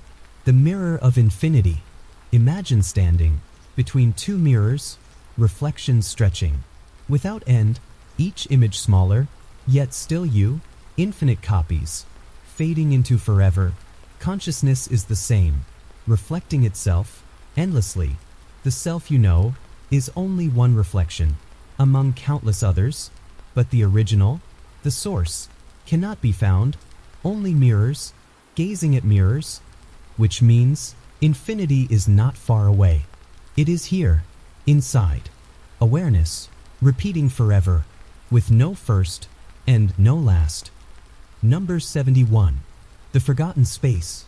The mirror of infinity. Imagine standing between two mirrors, reflections stretching, without end, each image smaller, yet still you, infinite copies, fading into forever. Consciousness is the same, reflecting itself endlessly. The self you know is only one reflection among countless others, but the original, the source, cannot be found. Only mirrors, gazing at mirrors, which means infinity is not far away. It is here, inside. Awareness, repeating forever, with no first and no last. Number 71. The forgotten space.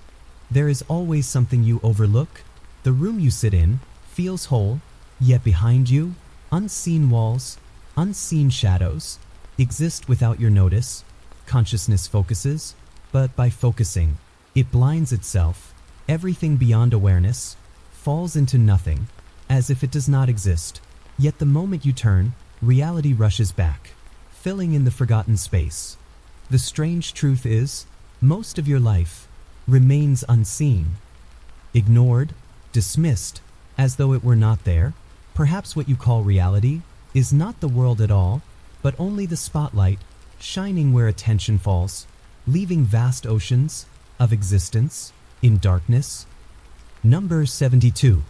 There is always something you overlook. The room you sit in feels whole, yet behind you, unseen walls, unseen shadows, exist without your notice. Consciousness focuses, but by focusing, it blinds itself. Everything beyond awareness falls into nothing, as if it does not exist. Yet the moment you turn, reality rushes back, filling in the forgotten space. The strange truth is, most of your life remains unseen, ignored, dismissed, as though it were not there. Perhaps what you call reality is not the world at all, but only the spotlight shining where attention falls, leaving vast oceans of existence in darkness. Number 72.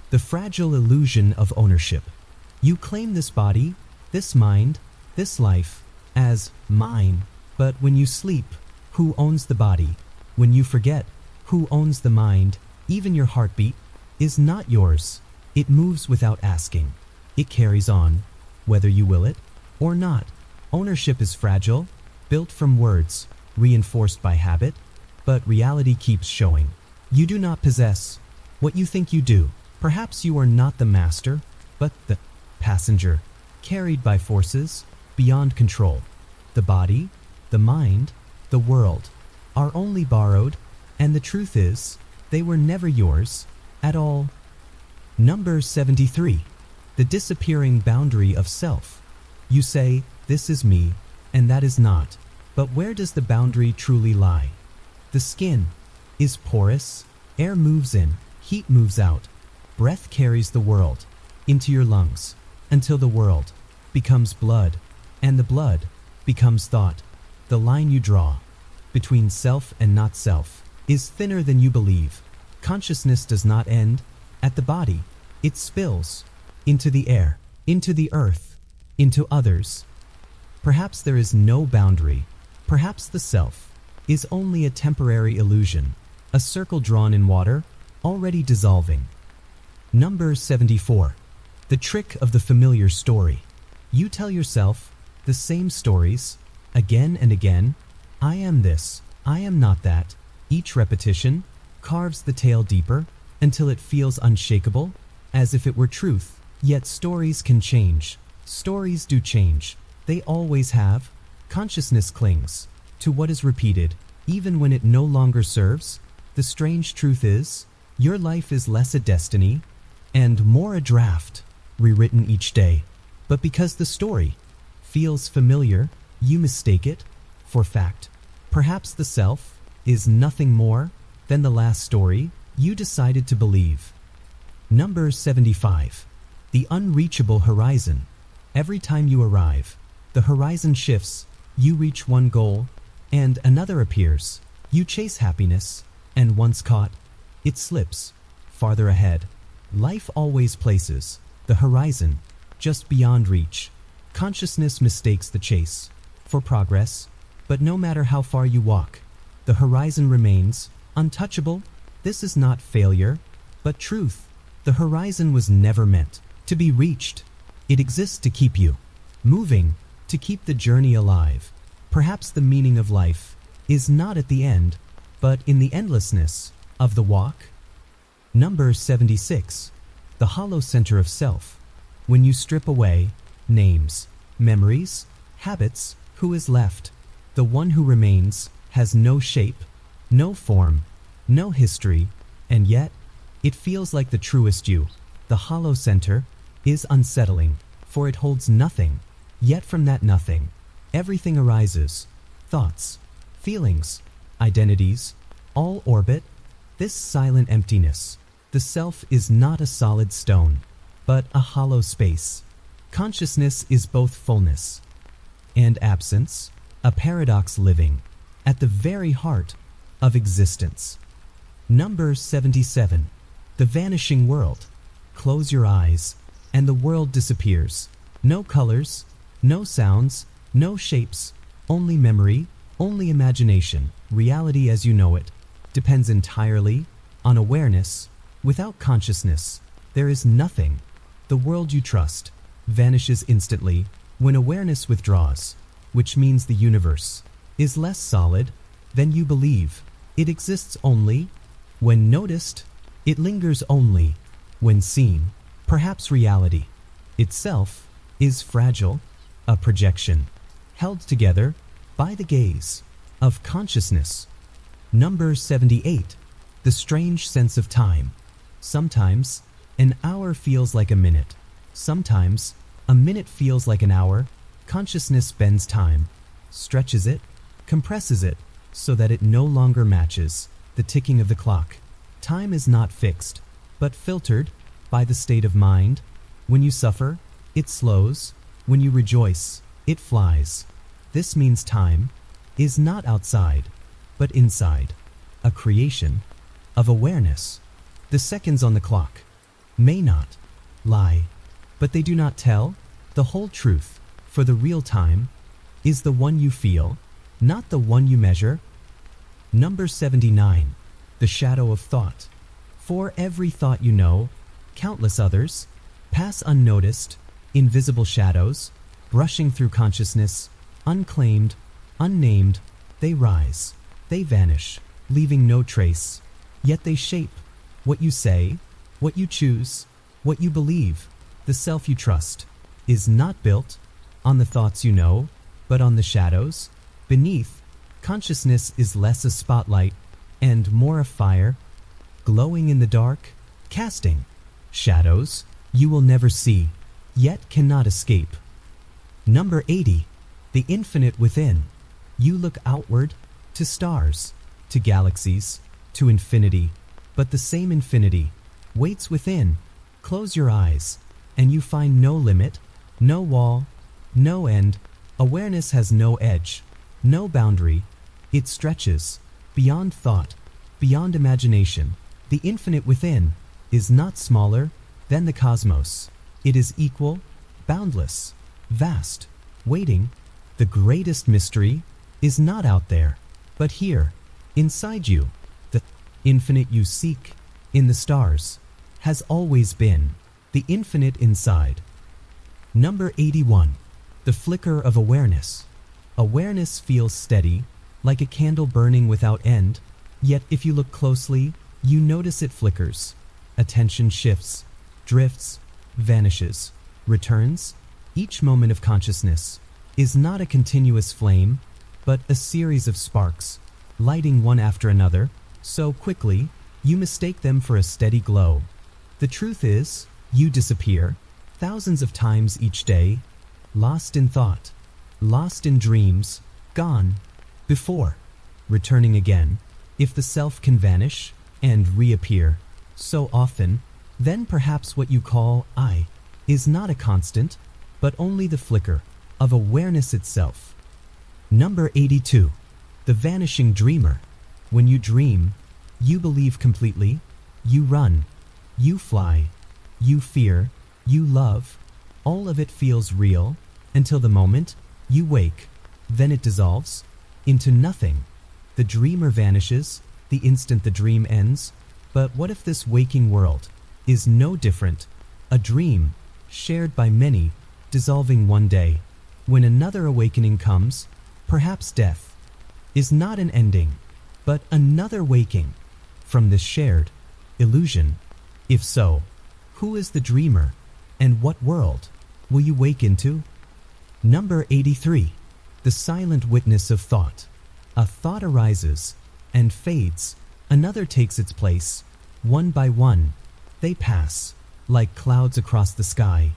The fragile illusion of ownership. You claim this body, this mind, this life as mine, but when you sleep, who owns the body? When you forget, who owns the mind? Even your heartbeat is not yours. It moves without asking. It carries on, whether you will it or not. Ownership is fragile, built from words, reinforced by habit, but reality keeps showing. You do not possess what you think you do. Perhaps you are not the master, but the passenger, carried by forces beyond control. The body, the mind, the world are only borrowed, and the truth is, they were never yours at all. Number 73. The disappearing boundary of self. You say, this is me, and that is not. But where does the boundary truly lie? The skin is porous, air moves in, heat moves out. Breath carries the world into your lungs until the world becomes blood, and the blood becomes thought. The line you draw between self and not self is thinner than you believe. Consciousness does not end at the body. It spills into the air, into the earth, into others. Perhaps there is no boundary. Perhaps the self is only a temporary illusion, a circle drawn in water, already dissolving. Number 74. The trick of the familiar story. You tell yourself the same stories again and again. I am this, I am not that. Each repetition carves the tale deeper until it feels unshakable, as if it were truth. Yet stories can change. Stories do change. They always have. Consciousness clings to what is repeated, even when it no longer serves. The strange truth is, your life is less a destiny and more a draft, rewritten each day. But because the story feels familiar, you mistake it for fact. Perhaps the self is nothing more than the last story you decided to believe. Number 75. The unreachable horizon. Every time you arrive, the horizon shifts. You reach one goal, and another appears. You chase happiness, and once caught, it slips farther ahead. Life always places the horizon just beyond reach. Consciousness mistakes the chase for progress, but no matter how far you walk, the horizon remains untouchable. This is not failure, but truth. The horizon was never meant to be reached. It exists to keep you moving, to keep the journey alive. Perhaps the meaning of life is not at the end, but in the endlessness of the walk. Number 76. The hollow center of self. When you strip away names, memories, habits, who is left? The one who remains has no shape, no form, no history, and yet it feels like the truest you. The hollow center is unsettling, for it holds nothing. Yet from that nothing, everything arises. Thoughts, feelings, identities, all orbit this silent emptiness. The self is not a solid stone, but a hollow space. Consciousness is both fullness and absence, a paradox living at the very heart of existence. Number 77. The vanishing world. Close your eyes, and the world disappears. No colors, no sounds, no shapes, only memory, only imagination. Reality as you know it depends entirely on awareness. Without consciousness, there is nothing. The world you trust vanishes instantly when awareness withdraws, which means the universe is less solid than you believe. It exists only when noticed. It lingers only when seen. Perhaps reality itself is fragile, a projection held together by the gaze of consciousness. Number 78. The strange sense of time. Sometimes an hour feels like a minute. Sometimes a minute feels like an hour. Consciousness bends time, stretches it, compresses it, so that it no longer matches the ticking of the clock. Time is not fixed, but filtered by the state of mind. When you suffer, it slows. When you rejoice, it flies. This means time is not outside, but inside, a creation of awareness. The seconds on the clock may not lie, but they do not tell the whole truth, for the real time is the one you feel, not the one you measure. Number 79. The shadow of thought. For every thought you know, countless others pass unnoticed, invisible shadows, brushing through consciousness, unclaimed, unnamed. They rise, they vanish, leaving no trace. Yet they shape what you say, what you choose, what you believe. The self you trust is not built on the thoughts you know, but on the shadows beneath. Consciousness is less a spotlight and more a fire, glowing in the dark, casting shadows you will never see, yet cannot escape. Number 80. The infinite within. You look outward to stars, to galaxies, to infinity, but the same infinity waits within. Close your eyes, and you find no limit, no wall, no end. Awareness has no edge, no boundary. It stretches beyond thought, beyond imagination. The infinite within is not smaller than the cosmos. It is equal, boundless, vast, waiting. The greatest mystery is not out there, but here, inside you. The infinite you seek in the stars has always been the infinite inside. Number 81. The flicker of awareness. Awareness feels steady, like a candle burning without end, yet if you look closely, you notice it flickers. Attention shifts, drifts, vanishes, returns. Each moment of consciousness is not a continuous flame, but a series of sparks, lighting one after another, so quickly you mistake them for a steady glow. The truth is, you disappear thousands of times each day, lost in thought, lost in dreams, gone before, returning again. If the self can vanish and reappear so often, then perhaps what you call I is not a constant, but only the flicker of awareness itself. Number 82. The vanishing dreamer. When you dream, you believe completely, you run, you fly, you fear, you love. All of it feels real until the moment you wake. Then it dissolves into nothing. The dreamer vanishes the instant the dream ends. But what if this waking world is no different? A dream shared by many, dissolving one day. When another awakening comes, Perhaps death is not an ending, but another waking from this shared illusion. If so, who is the dreamer, and what world will you wake into? Number 83. The silent witness of thought. A thought arises and fades. Another takes its place. One by one, they pass, like clouds across the sky.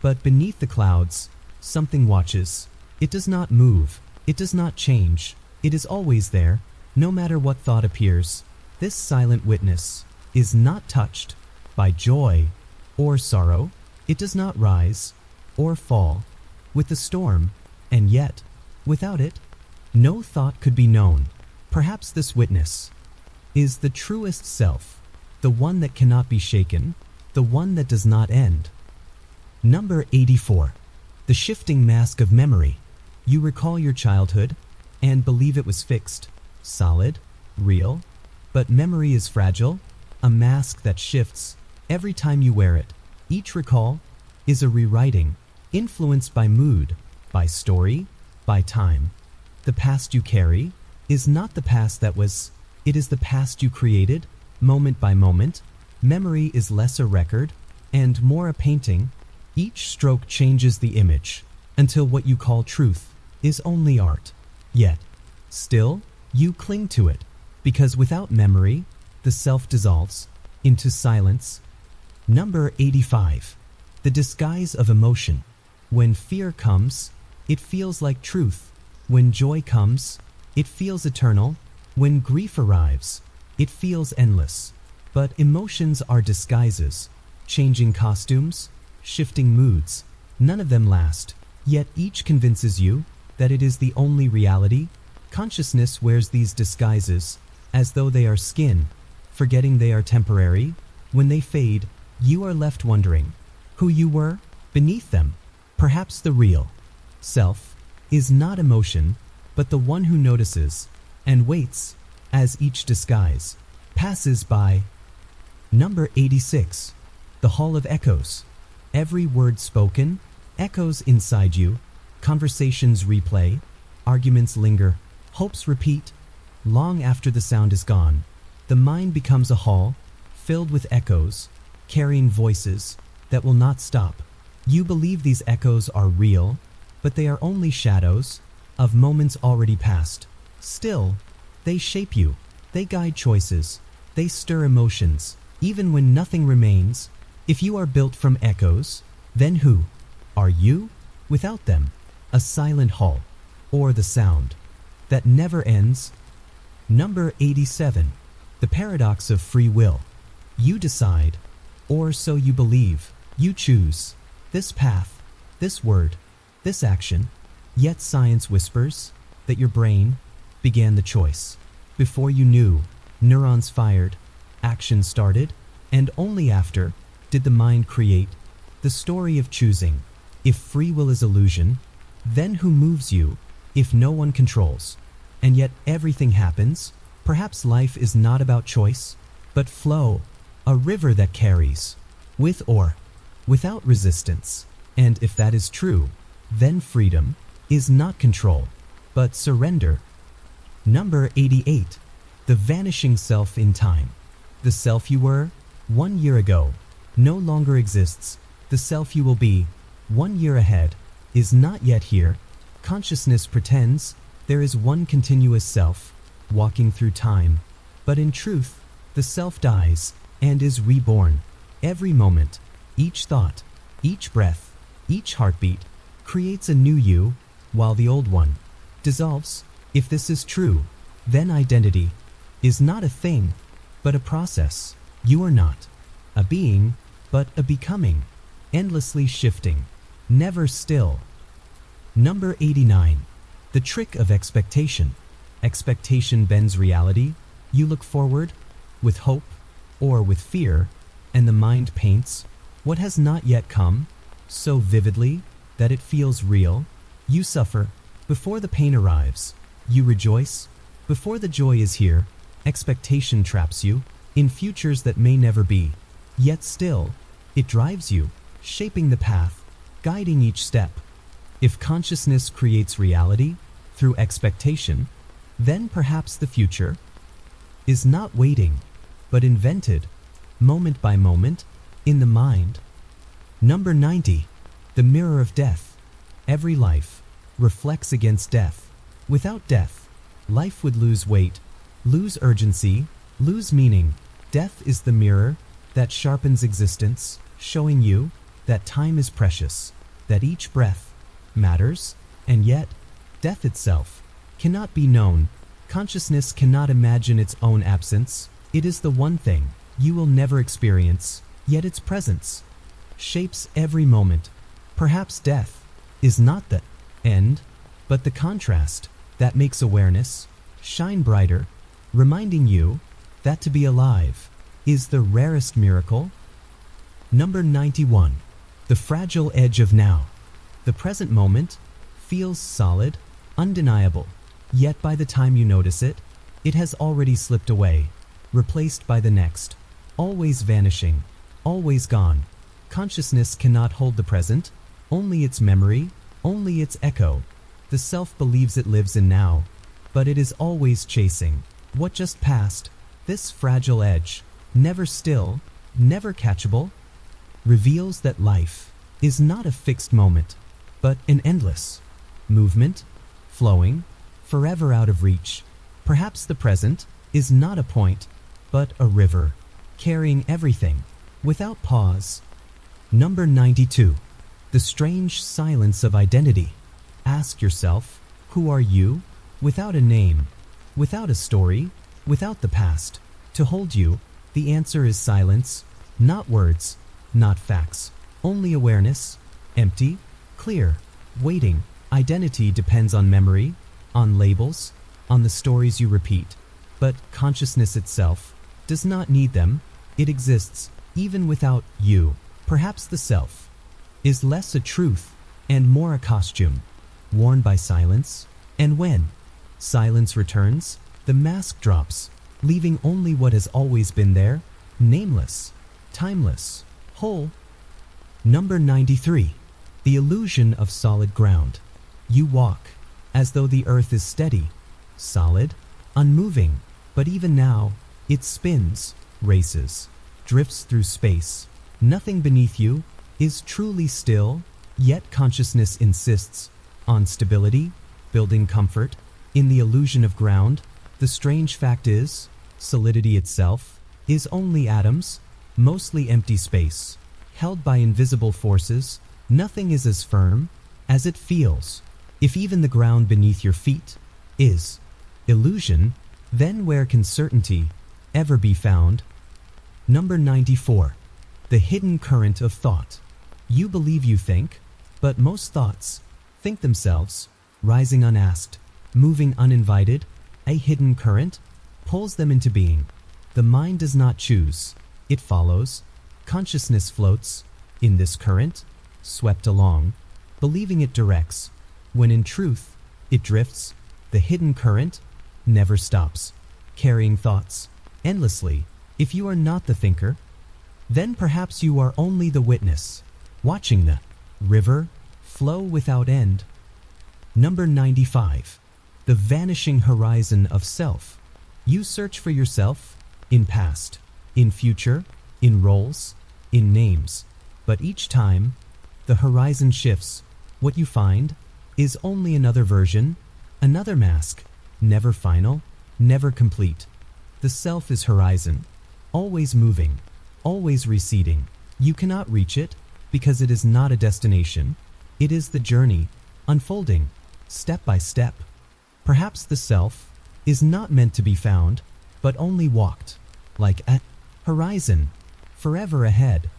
But beneath the clouds, something watches. It does not move. It does not change. It is always there, no matter what thought appears. This silent witness is not touched by joy or sorrow. It does not rise or fall with the storm, and yet, without it, no thought could be known. Perhaps this witness is the truest self, the one that cannot be shaken, the one that does not end. Number 84. The shifting mask of memory. You recall your childhood and believe it was fixed, solid, real, but memory is fragile, a mask that shifts every time you wear it. Each recall is a rewriting, influenced by mood, by story, by time. The past you carry is not the past that was, it is the past you created, moment by moment. Memory is less a record and more a painting. Each stroke changes the image until what you call truth is only art. Yet, still, you cling to it, because without memory, the self dissolves into silence. Number 85. The disguise of emotion. When fear comes, it feels like truth. When joy comes, it feels eternal. When grief arrives, it feels endless. But emotions are disguises, changing costumes, shifting moods. None of them last, yet each convinces you that it is the only reality. Consciousness wears these disguises as though they are skin, forgetting they are temporary. When they fade, you are left wondering who you were beneath them. Perhaps the real self is not emotion, but the one who notices and waits as each disguise passes by. Number 86. The Hall of Echoes. Every word spoken echoes inside you. Conversations replay, arguments linger, hopes repeat. Long after the sound is gone, the mind becomes a hall filled with echoes, carrying voices that will not stop. You believe these echoes are real, but they are only shadows of moments already past. Still, they shape you, they guide choices, they stir emotions, even when nothing remains. If you are built from echoes, then who are you without them? A silent hall, or the sound that never ends. Number 87. The paradox of free will. You decide, or so you believe. You choose this path, this word, this action. Yet science whispers that your brain began the choice. Before you knew, neurons fired, action started, and only after did the mind create. The story of choosing. If free will is illusion, then who moves you if no one controls? And yet everything happens. Perhaps life is not about choice, but flow, a river that carries, with or without resistance. And if that is true, then freedom is not control, but surrender. Number 88. The vanishing self in time. The self you were 1 year ago no longer exists. The self you will be 1 year ahead is not yet here. Consciousness pretends there is one continuous self walking through time, but in truth, the self dies and is reborn. Every moment, each thought, each breath, each heartbeat creates a new you, while the old one dissolves. If this is true, then identity is not a thing, but a process. You are not a being, but a becoming, endlessly shifting, never still. Number 89. The trick of expectation. Expectation bends reality. You look forward with hope or with fear, and the mind paints what has not yet come so vividly that it feels real. You suffer before the pain arrives. You rejoice before the joy is here. Expectation traps you in futures that may never be. Yet still, it drives you, shaping the path, guiding each step. If consciousness creates reality, through expectation, then perhaps the future is not waiting, but invented, moment by moment, in the mind. Number 90. The mirror of death. Every life reflects against death. Without death, life would lose weight, lose urgency, lose meaning. Death is the mirror that sharpens existence, showing you that time is precious, that each breath matters, and yet, death itself cannot be known. Consciousness cannot imagine its own absence. It is the one thing you will never experience, yet its presence shapes every moment. Perhaps death is not the end, but the contrast that makes awareness shine brighter, reminding you that to be alive is the rarest miracle. Number 91. The fragile edge of now. The present moment feels solid, undeniable, yet by the time you notice it, it has already slipped away, replaced by the next, always vanishing, always gone. Consciousness cannot hold the present, only its memory, only its echo. The self believes it lives in now, but it is always chasing what just passed. This fragile edge, never still, never catchable, reveals that life is not a fixed moment, but an endless movement, flowing, forever out of reach. Perhaps the present is not a point, but a river, carrying everything, without pause. Number 92. The strange silence of identity. Ask yourself, who are you? Without a name, without a story, without the past to hold you, the answer is silence, not words, not facts, only awareness, empty, clear, waiting. Identity depends on memory, on labels, on the stories you repeat, but consciousness itself does not need them. It exists even without you. Perhaps the self is less a truth and more a costume worn by silence, and when silence returns, the mask drops, leaving only what has always been there, nameless, timeless, whole. Number 93. The illusion of solid ground. You walk as though the earth is steady, solid, unmoving, but even now, it spins, races, drifts through space. Nothing beneath you is truly still, yet consciousness insists on stability, building comfort in the illusion of ground. The strange fact is, solidity itself is only atoms, mostly empty space, held by invisible forces. Nothing is as firm as it feels. If even the ground beneath your feet is illusion, then where can certainty ever be found? Number 94. The hidden current of thought. You believe you think, but most thoughts think themselves, rising unasked, moving uninvited. A hidden current pulls them into being. The mind does not choose, it follows. Consciousness floats in this current, swept along, believing it directs, when in truth it drifts. The hidden current never stops, carrying thoughts endlessly. If you are not the thinker, then perhaps you are only the witness, watching the river flow without end. Number 95. The vanishing horizon of self. You search for yourself in past, in future, in roles, in names, but each time the horizon shifts. What you find is only another version, another mask, never final, never complete. The self is horizon, always moving, always receding. You cannot reach it because it is not a destination. It is the journey, unfolding, step by step. Perhaps the self is not meant to be found, but only walked, like a horizon, forever ahead.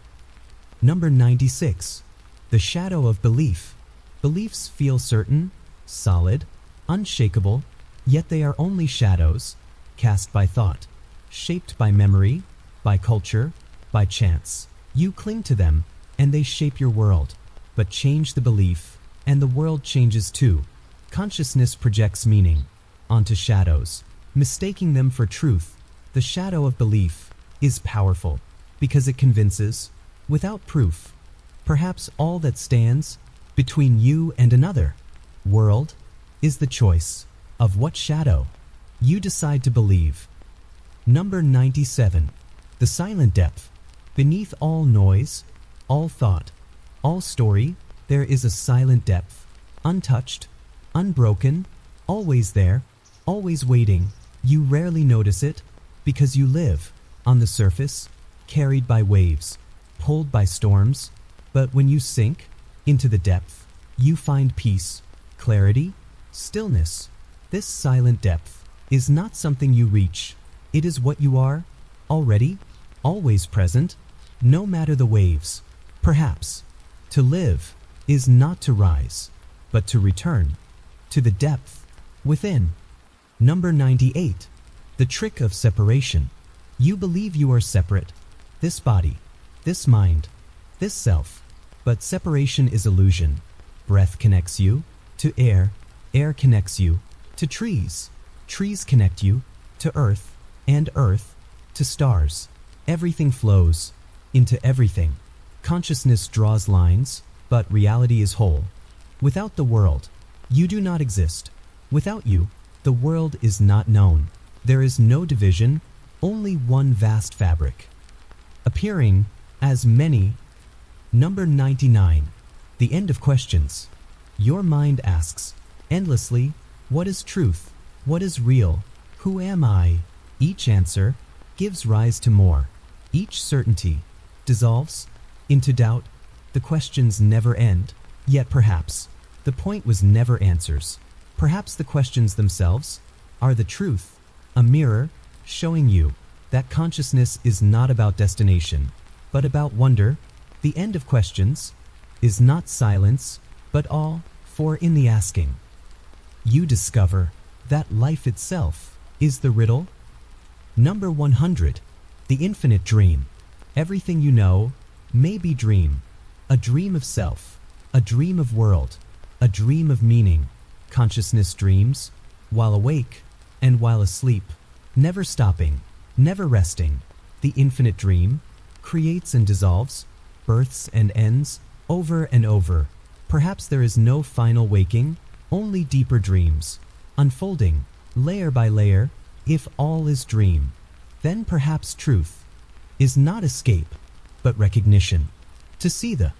Number 96. The shadow of belief. Beliefs feel certain, solid, unshakable, yet they are only shadows, cast by thought, shaped by memory, by culture, by chance. You cling to them, and they shape your world. But change the belief, and the world changes too. Consciousness projects meaning onto shadows, mistaking them for truth. The shadow of belief is powerful because it convinces, without proof. Perhaps all that stands between you and another world is the choice of what shadow you decide to believe. Number 97. The silent depth. Beneath all noise, all thought, all story, there is a silent depth. Untouched, unbroken, always there, always waiting. You rarely notice it because you live on the surface, carried by waves, pulled by storms. But when you sink into the depth, you find peace, clarity, stillness. This silent depth is not something you reach. It is what you are, already, always present, no matter the waves. Perhaps to live is not to rise, but to return to the depth within. Number 98. The trick of separation. You believe you are separate, this body, this mind, this self. But separation is illusion. Breath connects you to air, air connects you to trees, trees connect you to earth, and earth to stars. Everything flows into everything. Consciousness draws lines, but reality is whole. Without the world, you do not exist. Without you, the world is not known. There is no division, only one vast fabric, appearing as many. Number 99. The end of questions. Your mind asks endlessly, what is truth? What is real? Who am I? Each answer gives rise to more. Each certainty dissolves into doubt. The questions never end, yet perhaps the point was never answers. Perhaps the questions themselves are the truth, a mirror showing you that consciousness is not about destination, but about wonder. The end of questions is not silence, but all, for in the asking, you discover that life itself is the riddle. Number 100. The infinite dream. Everything you know may be dream. A dream of self, a dream of world, a dream of meaning. Consciousness dreams while awake and while asleep, never stopping, never resting. The infinite dream creates and dissolves, births and ends, over and over. Perhaps there is no final waking, only deeper dreams, unfolding, layer by layer. If all is dream, then perhaps truth is not escape, but recognition. To see the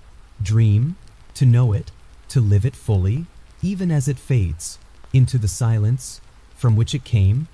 dream, to know it, to live it fully, even as it fades into the silence from which it came.